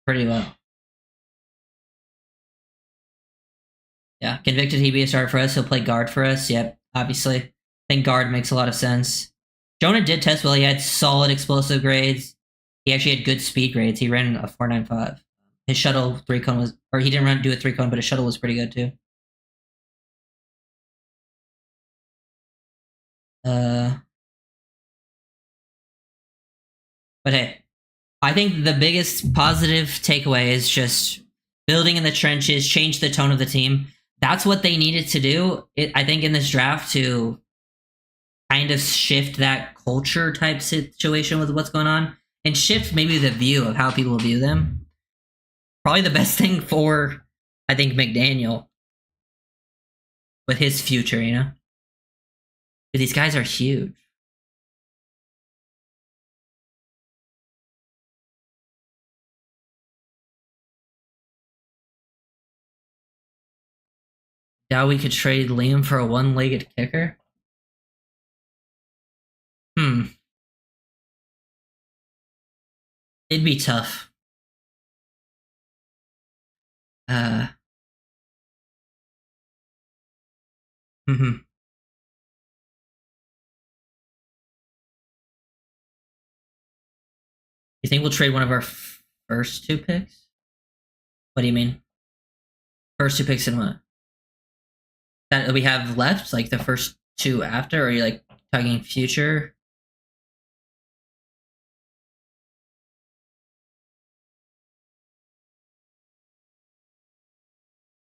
pretty well. Yeah, convicted. He'd be a starter for us. He'll play guard for us. Yep, obviously. I think guard makes a lot of sense. Jonah did test well. He had solid explosive grades. He actually had good speed grades. He ran a 4.95. His shuttle 3-cone was, or he didn't do a 3-cone, but his shuttle was pretty good too. Uh, but hey, I think the biggest positive takeaway is just building in the trenches, change the tone of the team. That's what they needed to do. I think in this draft to kind of shift that culture type situation with what's going on and shift maybe the view of how people view them. Probably the best thing for, I think, McDaniel with his future, you know? But these guys are huge. Now we could trade Liam for a one-legged kicker. Hmm. It'd be tough. Uh. Hmm. You think we'll trade one of our first two picks? What do you mean? First two picks in what? That we have left, like the first two after, or are you like talking future?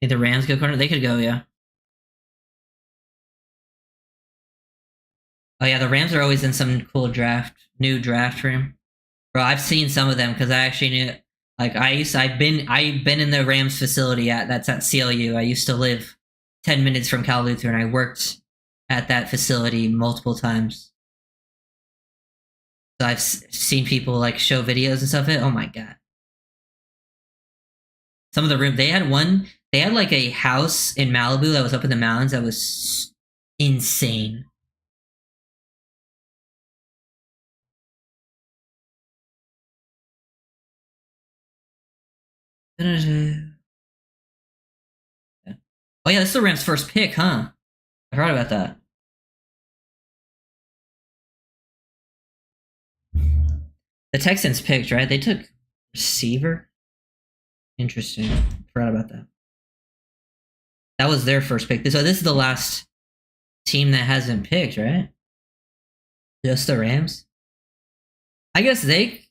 Think the Rams go corner? They could go, yeah. Oh yeah, the Rams are always in some cool new draft room. Bro, I've seen some of them because I actually knew. Like I've been in the Rams facility that's at CLU. I used to live 10 minutes from Cal Lutheran. I worked at that facility multiple times. So I've seen people like show videos and stuff. Oh my god, some of the room they had one. They had like a house in Malibu that was up in the mountains that was insane. Oh yeah, this is the Rams' first pick, huh? I forgot about that. The Texans picked, right? They took receiver. Interesting. Forgot about that. That was their first pick. So this is the last team that hasn't picked, right? Just the Rams. I guess they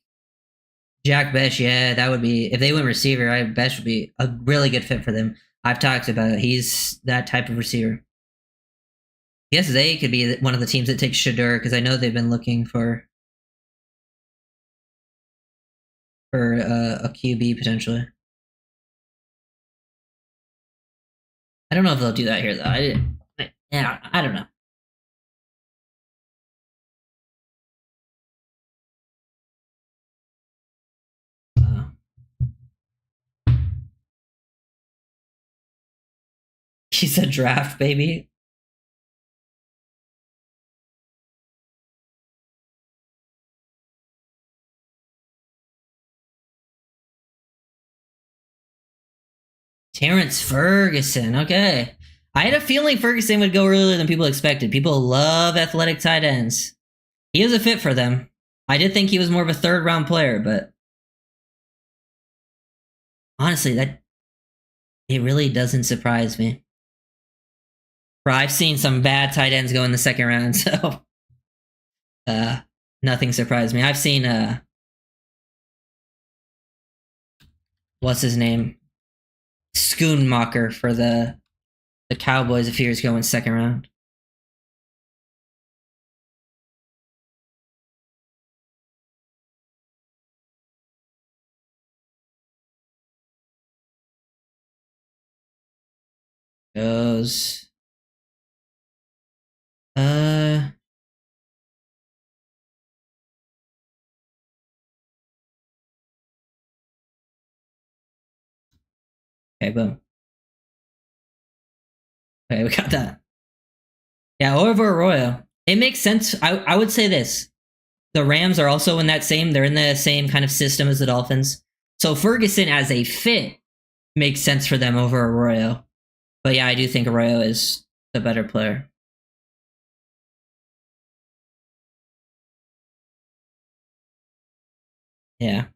Jack Besh. Yeah, that would be if they went receiver. Besh would be a really good fit for them. I've talked about it. He's that type of receiver. I guess they could be one of the teams that takes Shadur because I know they've been looking for a QB potentially. I don't know if they'll do that here though. I didn't. Yeah, I don't know. Uh, he's a draft baby. Terrence Ferguson. Okay. I had a feeling Ferguson would go earlier than people expected. People love athletic tight ends. He is a fit for them. I did think he was more of a third round player, but honestly, that it really doesn't surprise me. Bro, I've seen some bad tight ends go in the second round, so uh nothing surprised me. I've seen what's his name? Schoonmaker for the Cowboys a few years ago in second round. Goes uh okay, boom. Okay, we got that. Yeah, over Arroyo. It makes sense. I would say this. The Rams are also in that same, they're in the same kind of system as the Dolphins. So Ferguson as a fit makes sense for them over Arroyo. But yeah, I do think Arroyo is the better player. Yeah.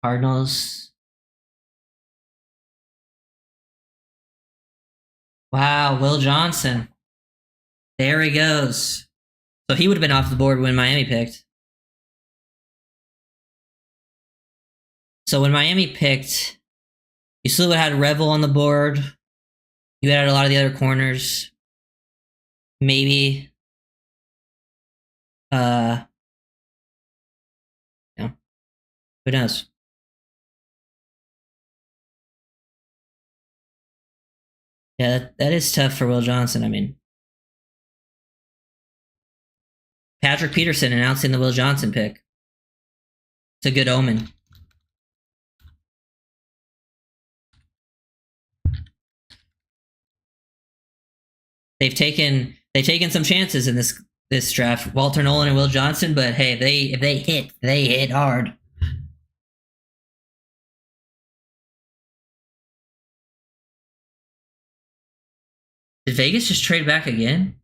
Cardinals. Wow, Will Johnson. There he goes. So he would have been off the board when Miami picked. So when Miami picked, you still had Revel on the board. You had a lot of the other corners. Maybe. Uh, yeah. Who knows? Yeah, that is tough for Will Johnson. I mean, Patrick Peterson announcing the Will Johnson pick. It's a good omen. They've taken some chances in this draft. Walter Nolan and Will Johnson, but hey, if they hit hard. Did Vegas just trade back again?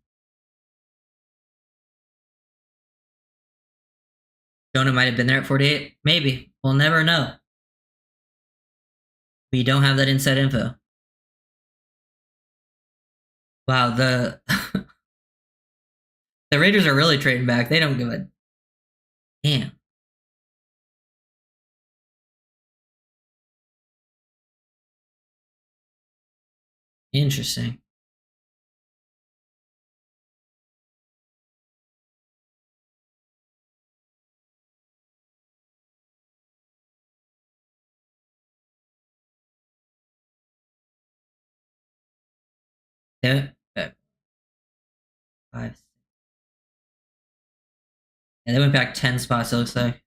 Jonah might have been there at 48. Maybe. We'll never know. We don't have that inside info. Wow, the the Raiders are really trading back. They don't give a damn. Interesting. Yeah. Five. Yeah, they went back 10 spots, it looks like.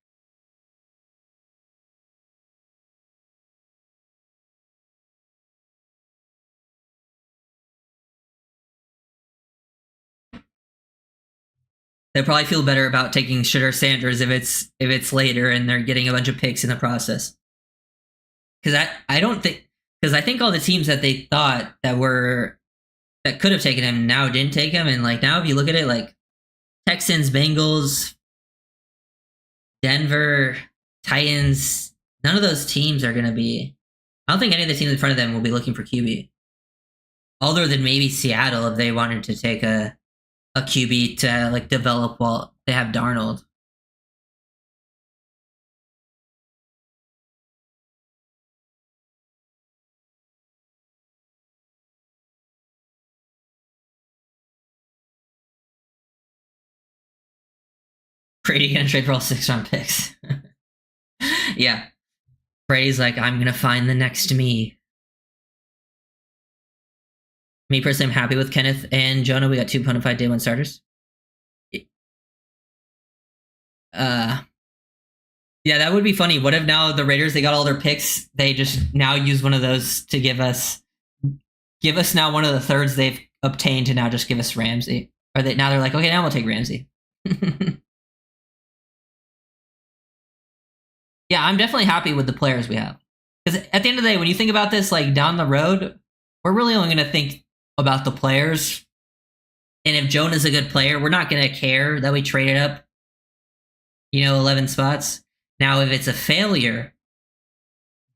They'll probably feel better about taking Shedeur Sanders if it's later and they're getting a bunch of picks in the process. Because I don't think because I think all the teams that they thought that could have taken him now didn't take him, and like now if you look at it, like Texans, Bengals, Denver, Titans, none of those teams are gonna be. I don't think any of the teams in front of them will be looking for QB, other than maybe Seattle if they wanted to take a QB to like develop while they have Darnold. Brady gonna trade for all 6 round picks. Yeah, Brady's like, I'm gonna find the next me. Me personally, I'm happy with Kenneth and Jonah. We got 2 bona fide day 1 starters. Uh, yeah, that would be funny. What if now the Raiders, they got all their picks, they just now use one of those to give us now one of the thirds they've obtained to now just give us Ramsey. Or now they're like, okay, now we'll take Ramsey. Yeah, I'm definitely happy with the players we have. Because at the end of the day, when you think about this, like down the road, we're really only going to think about the players. And if Jonah's a good player, we're not going to care that we traded up, 11 spots. Now, if it's a failure,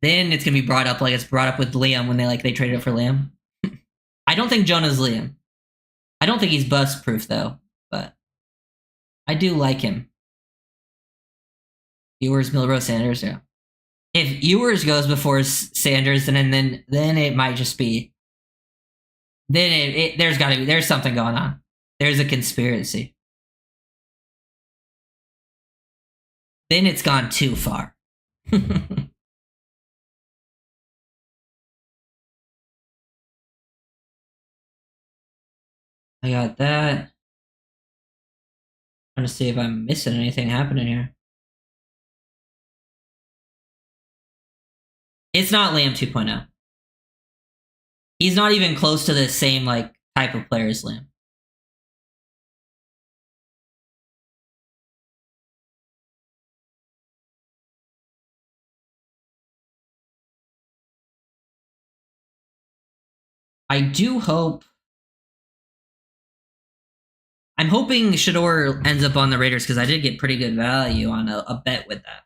then it's going to be brought up like it's brought up with Liam when they traded up for Liam. I don't think Jonah's Liam. I don't think he's bust proof though, but I do like him. Ewers, Milrose, Sanders, yeah. If Ewers goes before Sanders, then it might just be. Then there's something going on. There's a conspiracy. then it's gone too far. I got that. Trying to see if I'm missing anything happening here. It's not Lamb 2.0. He's not even close to the same like type of player as Lamb. I do hope. I'm hoping Shador ends up on the Raiders because I did get pretty good value on a bet with that.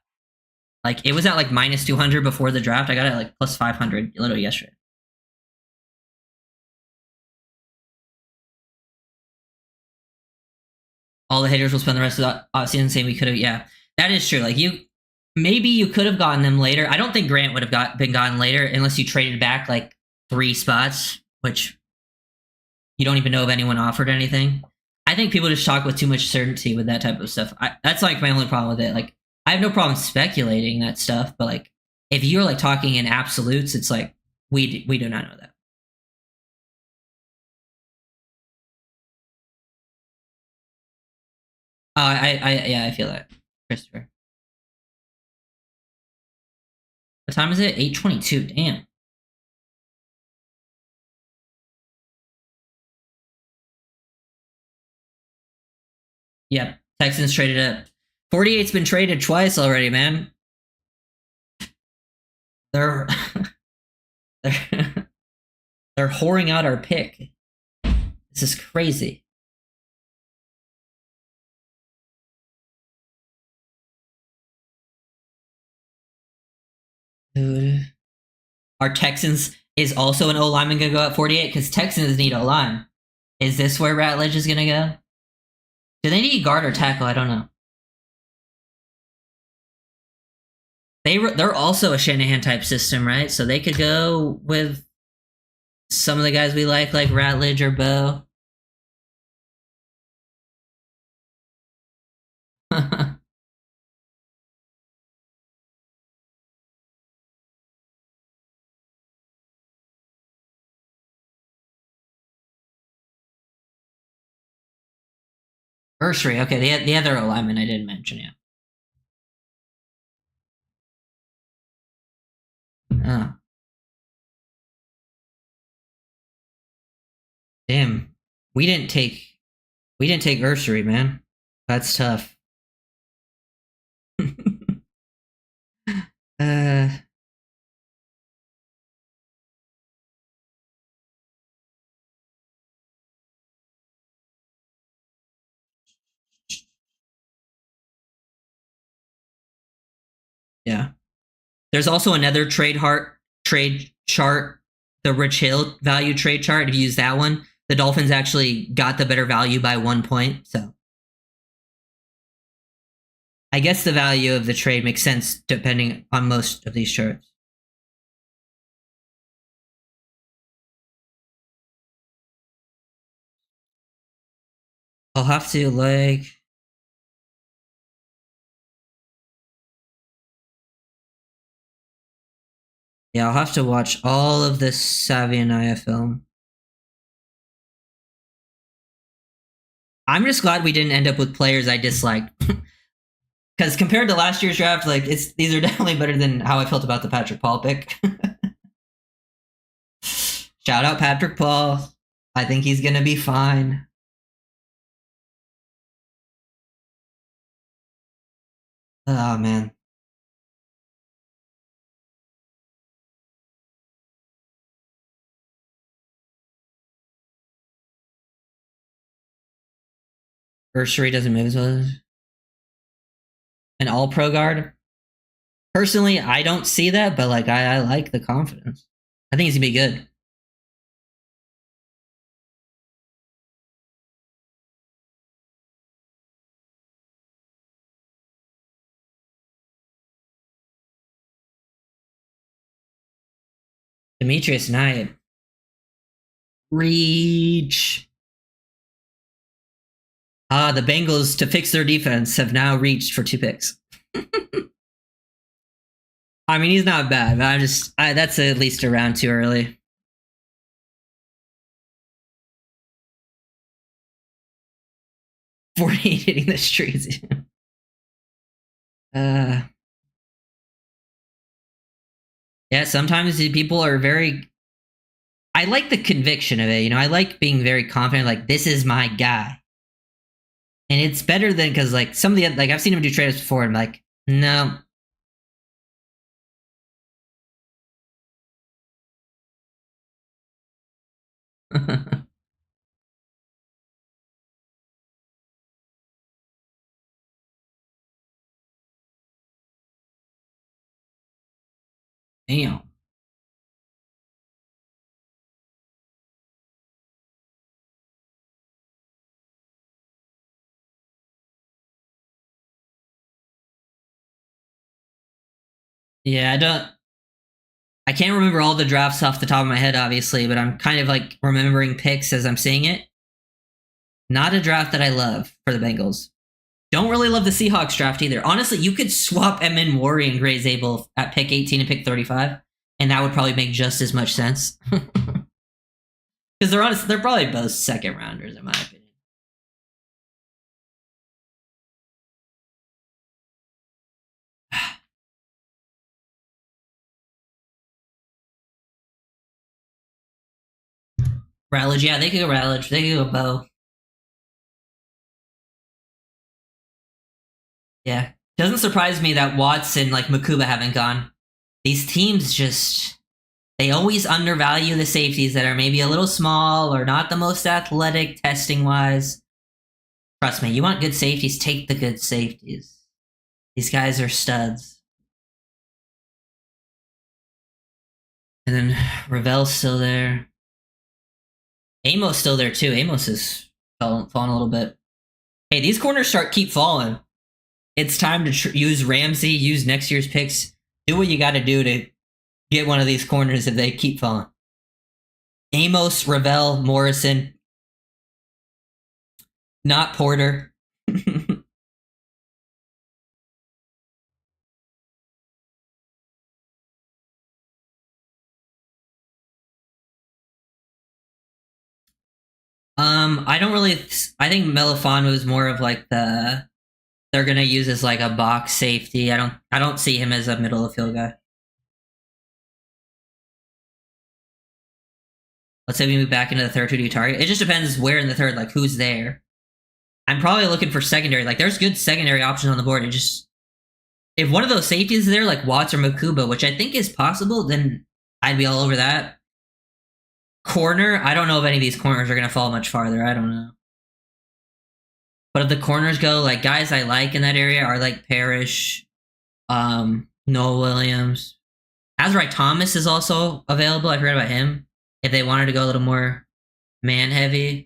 Like it was at like minus 200 before the draft. I got it at like plus 500 literally yesterday. All the haters will spend the rest of the season saying we could have. Yeah, that is true. Like maybe you could have gotten them later. I don't think Grant would have been gotten later unless you traded back like 3 spots, which you don't even know if anyone offered anything. I think people just talk with too much certainty with that type of stuff. That's like my only problem with it. Like I have no problem speculating that stuff, but like if you're like talking in absolutes, it's like we do not know that. I feel that, Christopher. What time is it? 8:22. Damn. Yep. Texans traded up. 48's been traded twice already, man. They're they're they're whoring out our pick. This is crazy. Dude. Are Texans is also an O lineman gonna go at 48? Because Texans need O line. Is this where Ratledge is gonna go? Do they need guard or tackle? I don't know. They're also a Shanahan type system, right? So they could go with some of the guys we like Ratledge or Bo. Ursery, okay, the other alignment I didn't mention, yeah. Oh. Damn. We didn't take Ursery, man. That's tough. uh yeah. There's also another trade chart, the Rich Hill value trade chart. If you use that one, the Dolphins actually got the better value by 1 point. So I guess the value of the trade makes sense depending on most of these charts. I'll have to like. Yeah, I'll have to watch all of this Savaiinaea film. I'm just glad we didn't end up with players I dislike. Because compared to last year's draft, like these are definitely better than how I felt about the Patrick Paul pick. Shout out Patrick Paul. I think he's gonna be fine. Oh man. Ursery doesn't move as well. An all pro guard. Personally, I don't see that, but like I like the confidence. I think he's gonna be good. Demetrius Knight. Reach. The Bengals, to fix their defense, have now reached for 2 picks. I mean, he's not bad, but that's at least a round too early. $48 hitting the streets. Yeah, sometimes people are very. I like the conviction of it. You know, I like being very confident. Like, this is my guy, and it's better than because like some of the like I've seen him do trades before, and I'm like, no. Damn. Yeah, I can't remember all the drafts off the top of my head, obviously, but I'm kind of like remembering picks as I'm seeing it. Not a draft that I love for the Bengals. Don't really love the Seahawks draft either. Honestly, you could swap Emin Worry and Gray Zabel at pick 18 and pick 35, and that would probably make just as much sense. Because they're probably both second rounders in my opinion. Rowledge, yeah, they could go Rowledge. They could go Bo. Yeah. Doesn't surprise me that Watts and like Makuba haven't gone. These teams just they always undervalue the safeties that are maybe a little small or not the most athletic testing wise. Trust me, you want good safeties, take the good safeties. These guys are studs. And then Ravel's still there. Amos still there too. Amos is falling a little bit. Hey, these corners keep falling. It's time to use Ramsey, use next year's picks. Do what you got to do to get one of these corners if they keep falling. Amos, Ravel, Morrison. Not Porter. I don't really. I think Melifano is more of like they're gonna use as like a box safety. I don't see him as a middle of the field guy. Let's say we move back into the third 2D target. It just depends where in the third, like who's there. I'm probably looking for secondary. Like there's good secondary options on the board. It just if one of those safeties is there, like Watts or Makuba, which I think is possible, then I'd be all over that. Corner, I don't know if any of these corners are gonna fall much farther. I don't know. But if the corners go, like guys I like in that area are like Parrish, Noah Williams. Azrai Thomas is also available. I forgot about him. If they wanted to go a little more man heavy.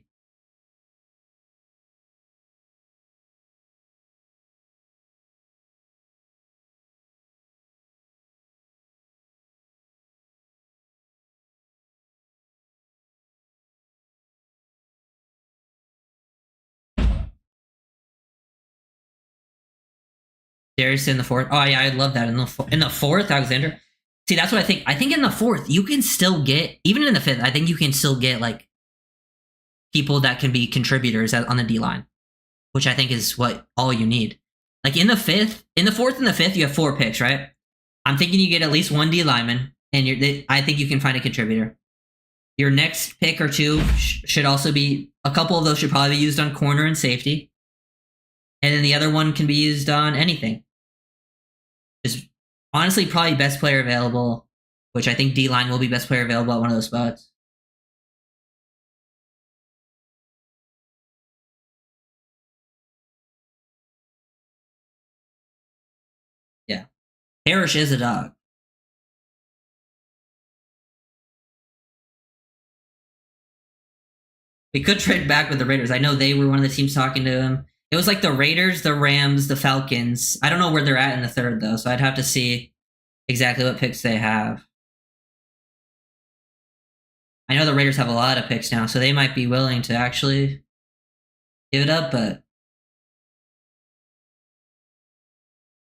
Darius in the fourth. Oh yeah, I'd love that in the fourth. Alexander. See, that's what I think. I think in the fourth you can still get even in the fifth. I think you can still get like people that can be contributors on the D line, which I think is what all you need. Like in the fifth, in the fourth and the fifth, you have 4 picks, right? I'm thinking you get at least 1 D lineman, and I think you can find a contributor. Your next pick or 2 should also be a couple of those should probably be used on corner and safety, and then the other one can be used on anything. Just honestly, probably best player available, which I think D line will be best player available at one of those spots. Yeah, Parrish is a dog. We could trade back with the Raiders. I know they were one of the teams talking to him. It was like the Raiders, the Rams, the Falcons. I don't know where they're at in the third though, so I'd have to see exactly what picks they have. I know the Raiders have a lot of picks now, so they might be willing to actually give it up, but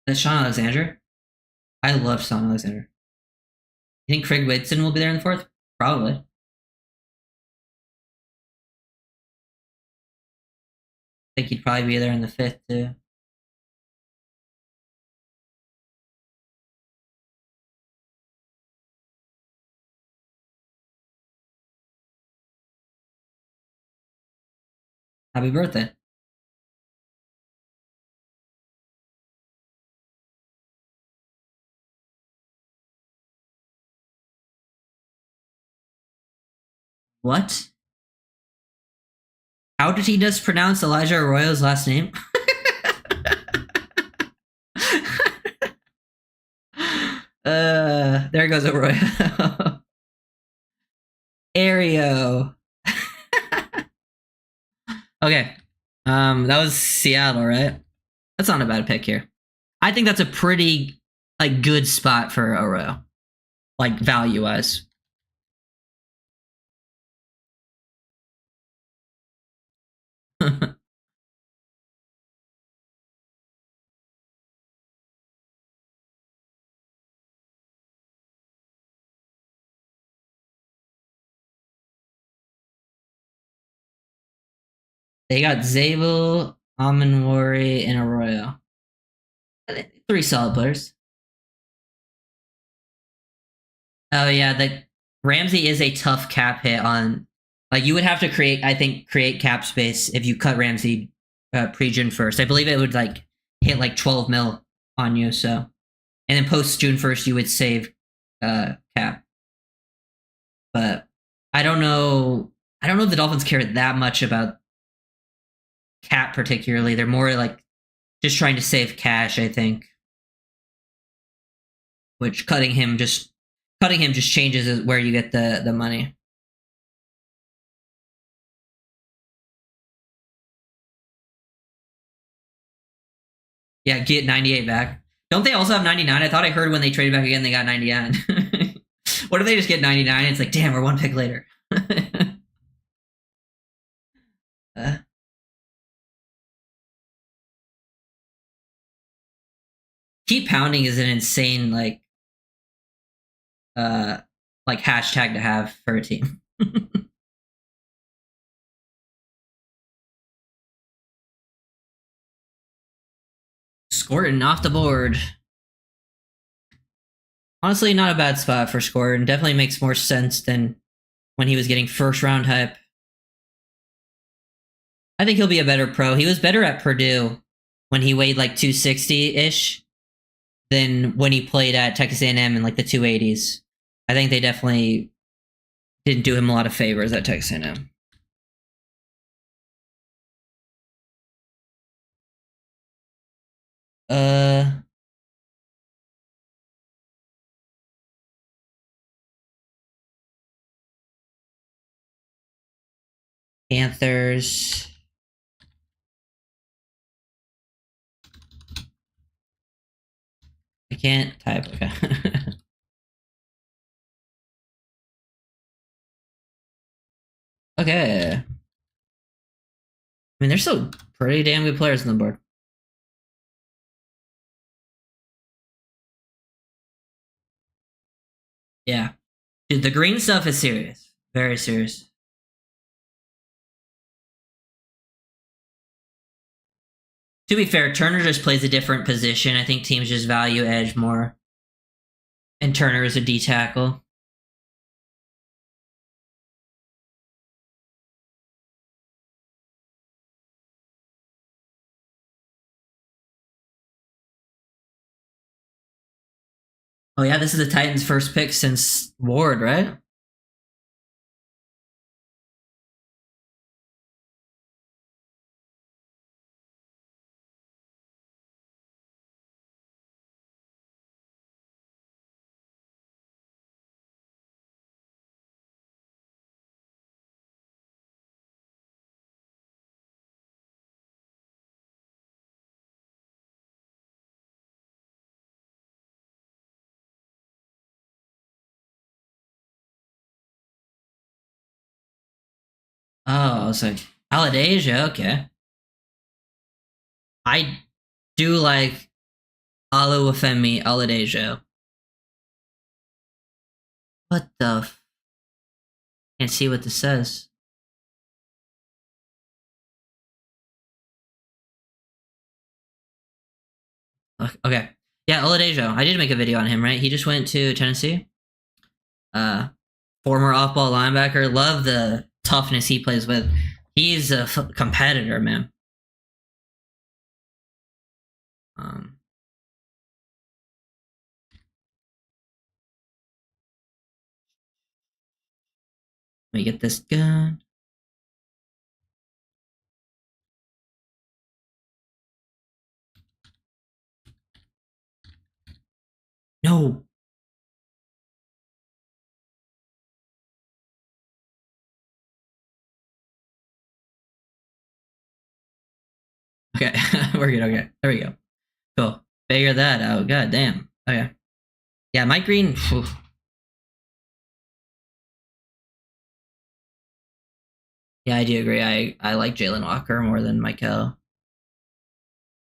That's Sean Alexander. I love Sean Alexander. You think Craig Whitson will be there in the fourth? Probably. I think he'd probably be there in the fifth too. Happy birthday. What? How did he just pronounce Elijah Arroyo's last name? There goes Arroyo. Aereo. Okay. That was Seattle, right? That's not a bad pick here. I think that's a pretty like good spot for Arroyo, like value wise. They got Zabel, Amanwari, and Arroyo. Three solid players. Oh yeah, the Ramsey is a tough cap hit on. Like you would have to create cap space if you cut Ramsey pre June 1st. I believe it would like hit like 12 mil on you. So, and then post June 1st, you would save cap. But I don't know. I don't know if the Dolphins care that much about cap particularly. They're more like just trying to save cash, I think. Which cutting him just changes where you get the money. Yeah, get 98 back. Don't they also have 99? I thought I heard when they traded back again they got 99. What if they just get 99? It's like, damn, we're one pick later. uh, keep pounding is an insane like hashtag to have for a team. Scoring off the board. Honestly, not a bad spot for Scorin. Definitely makes more sense than when he was getting first round hype. I think he'll be a better pro. He was better at Purdue when he weighed like 260 ish than when he played at Texas A&M in like the 280s. I think they definitely didn't do him a lot of favors at Texas A&M. Uh, Panthers. I can't type. Okay. Okay. I mean, there's still pretty damn good players on the board. Yeah. Dude, the green stuff is serious. Very serious. To be fair, Turner just plays a different position. I think teams just value edge more. And Turner is a D tackle. Oh yeah, this is the Titans' first pick since Ward, right? Oh, I was like, Aladeja, okay. I do like Oluwafemi Oladejo. What the? Can't see what this says. Okay. Yeah, Oladejo. I did make a video on him, right? He just went to Tennessee. Uh, Former off-ball linebacker. Love the toughness he plays with. He's a competitor, man. Let me get this gun. No. Okay, we're good. Okay, there we go. Cool. Figure that out. God damn. Okay. Yeah, Mike Green. Whew. Yeah, I do agree. I like Jalen Walker more than Michael.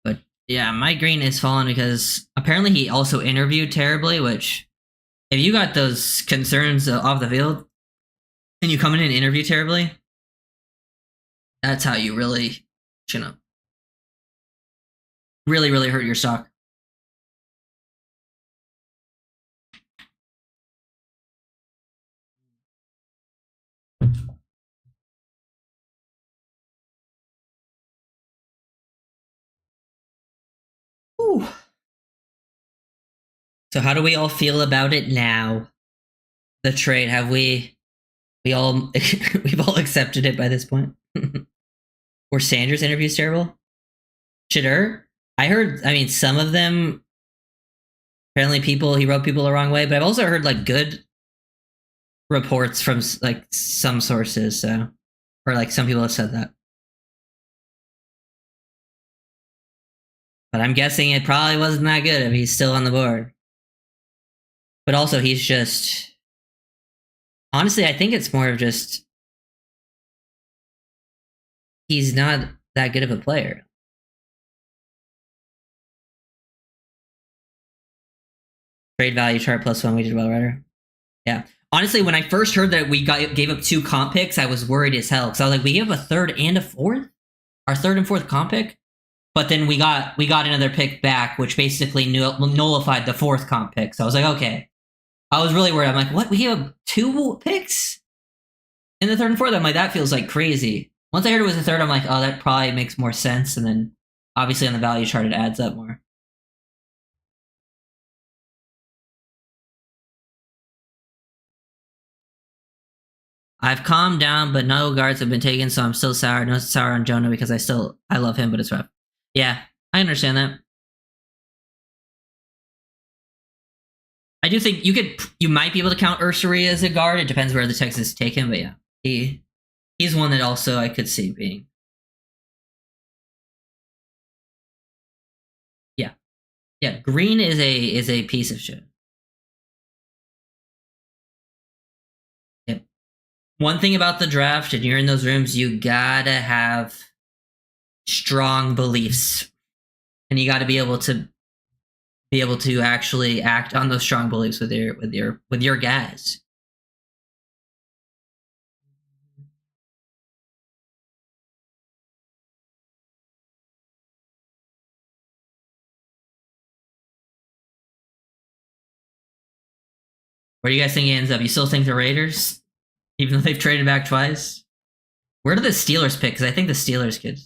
But yeah, Mike Green is fallen because apparently he also interviewed terribly, which if you got those concerns off the field and you come in and interview terribly, that's how you really, you know, really hurt your stock. Ooh. So how do we all feel about it now? The trade, have we all we've all accepted it by this point? Were Sanders interviews terrible? Shitter? I heard, I mean, some of them apparently he wrote people the wrong way, but I've also heard like good reports from like some sources, so or like some people have said that. But I'm guessing it probably wasn't that good if he's still on the board. But also he's just honestly, I think it's more of just he's not that good of a player. Trade value chart +1, we did well, Ryder. Yeah. Honestly, when I first heard that we gave up 2 comp picks, I was worried as hell. Because I was like, we gave up a 3rd and a 4th? Our 3rd and 4th comp pick? But then we got another pick back, which basically nullified the 4th comp pick. So I was like, okay. I was really worried. I'm like, what? We gave up 2 picks in the 3rd and 4th? I'm like, that feels like crazy. Once I heard it was the 3rd, I'm like, oh, that probably makes more sense. And then obviously on the value chart, it adds up more. I've calmed down, but no guards have been taken, so I'm still sour. No sour on Jonah because I love him, but it's rough. Yeah, I understand that. I do think you might be able to count Ursary as a guard. It depends where the Texans take him, but yeah, he's one that also I could see being. Yeah, Green is a piece of shit. Yeah. One thing about the draft, and you're in those rooms, you gotta have strong beliefs, and you gotta be able to actually act on those strong beliefs with your guys. Where do you guys think he ends up? You still think the Raiders, even though they've traded back twice? Where do the Steelers pick? Because I think the Steelers could.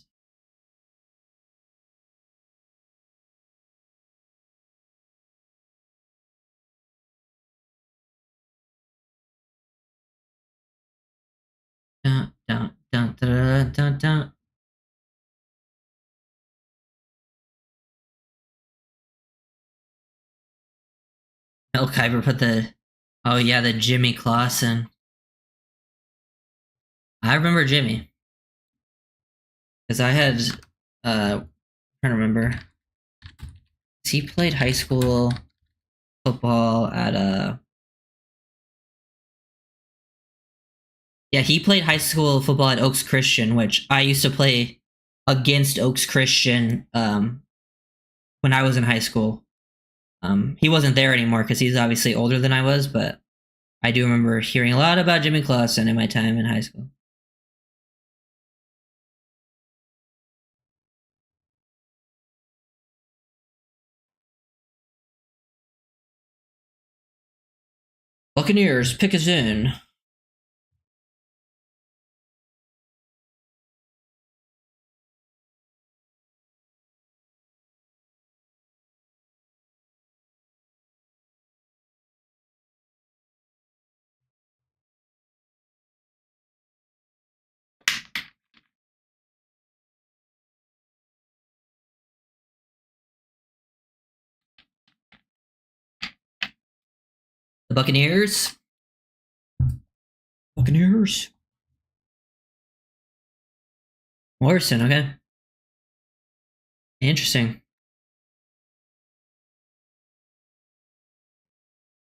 Dun, dun, dun, dun, dun, dun. Mel Kiper put oh yeah, the Jimmy Clausen. I remember Jimmy. Because I had, I'm trying to remember. He played high school football at yeah, he played high school football at Oaks Christian, which I used to play against Oaks Christian when I was in high school. He wasn't there anymore because he's obviously older than I was, but I do remember hearing a lot about Jimmy Clausen in my time in high school. Buccaneers, pick a zone. The Buccaneers. Buccaneers. Morrison, okay. Interesting.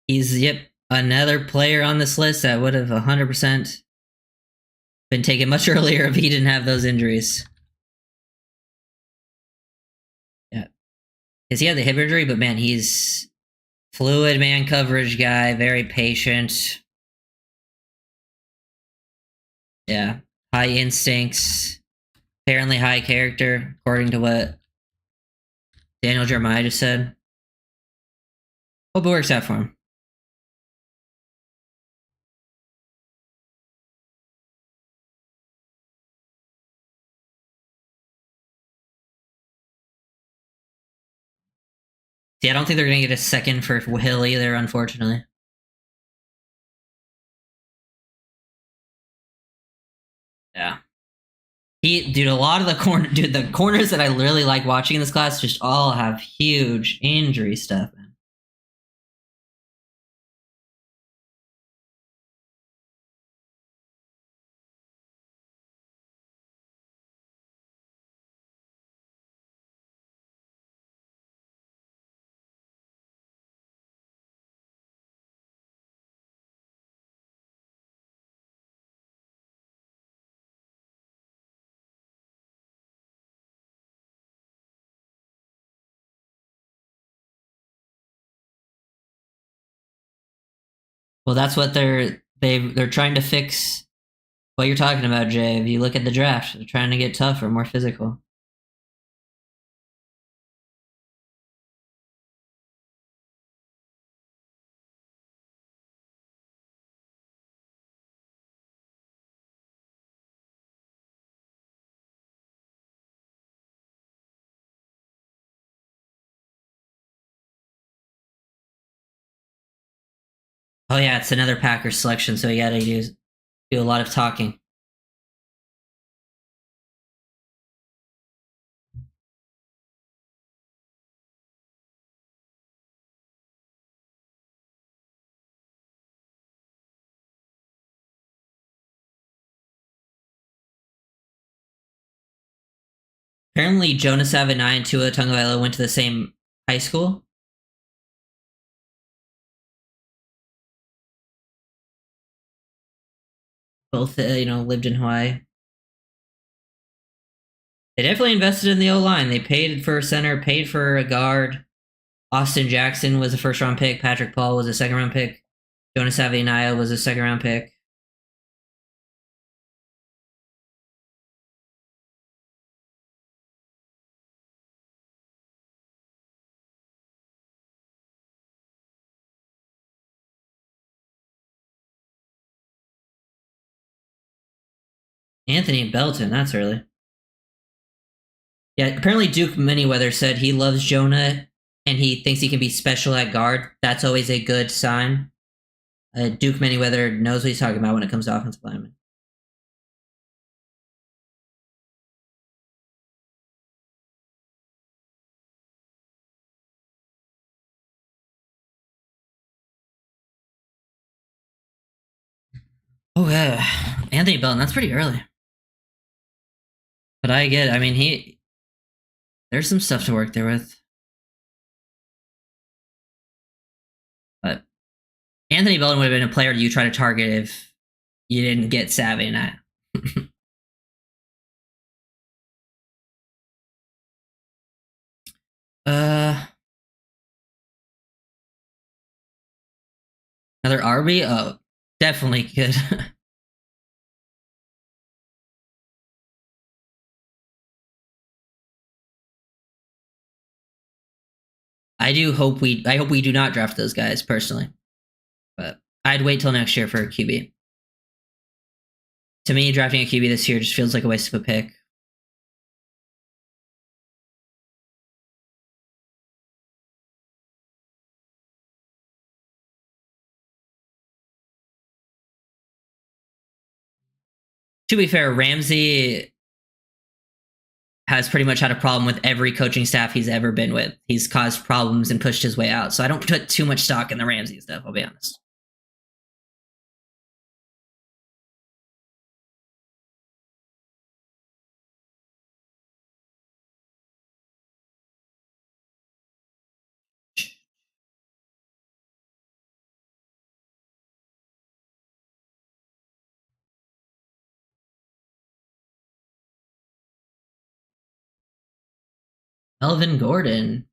He's, yep, another player on this list that would have 100% been taken much earlier if he didn't have those injuries. Yeah. Because he had the hip injury, but man, he's fluid man coverage guy, very patient. Yeah. High instincts. Apparently high character, according to what Daniel Jeremiah just said. Hope it works out for him. See, I don't think they're going to get a second for Hill either, unfortunately. Yeah. Dude, a lot of the corners that I really like watching in this class just all have huge injury stuff, man. Well, that's what they're trying to fix. What you're talking about, Jay. If you look at the draft, they're trying to get tougher, more physical. Oh yeah, it's another Packers selection, so you got to do a lot of talking. Apparently, Jonah Savaiinaea and Tua Tagovailoa went to the same high school. Both, lived in Hawaii. They definitely invested in the O line. They paid for a center, paid for a guard. Austin Jackson was a first round pick. Patrick Paul was a second round pick. Jonah Savaiinaea was a second round pick. Anthony Belton, that's early. Yeah, apparently Duke Manyweather said he loves Jonah and he thinks he can be special at guard. That's always a good sign. Duke Manyweather knows what he's talking about when it comes to offensive linemen. Oh yeah, Anthony Belton. That's pretty early. But I get. I mean, there's some stuff to work there with. But Anthony Belton would have been a player you try to target if you didn't get Savvy in that. uh, Another RB? Oh, definitely good. I hope we do not draft those guys personally. But I'd wait till next year for a QB. To me, drafting a QB this year just feels like a waste of a pick. To be fair, Ramsey has pretty much had a problem with every coaching staff he's ever been with. He's caused problems and pushed his way out. So I don't put too much stock in the Ramsey stuff, I'll be honest. Melvin Gordon.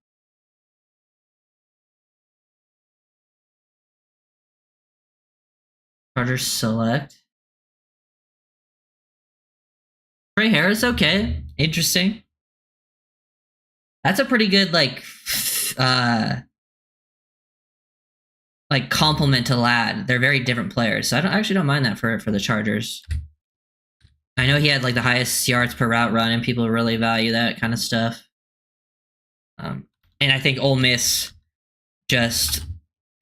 Chargers select. Trey Harris, okay. Interesting. That's a pretty good compliment to Ladd. They're very different players. So I actually don't mind that for the Chargers. I know he had like the highest yards per route run, and people really value that kind of stuff. And I think Ole Miss just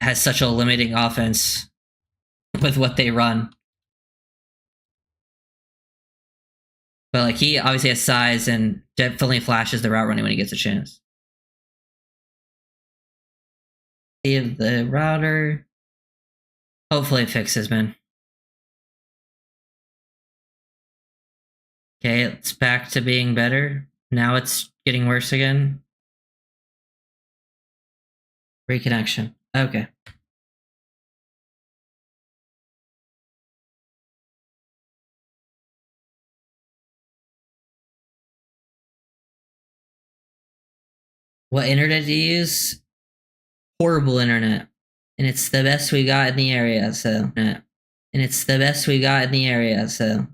has such a limiting offense with what they run. But like he obviously has size and definitely flashes the route running when he gets a chance. Save the router. Hopefully it fixes, man. Okay, it's back to being better. Now it's getting worse again. Reconnection. Okay. What internet do you use? Horrible internet. And it's the best we got in the area, so. And it's the best we got in the area, so.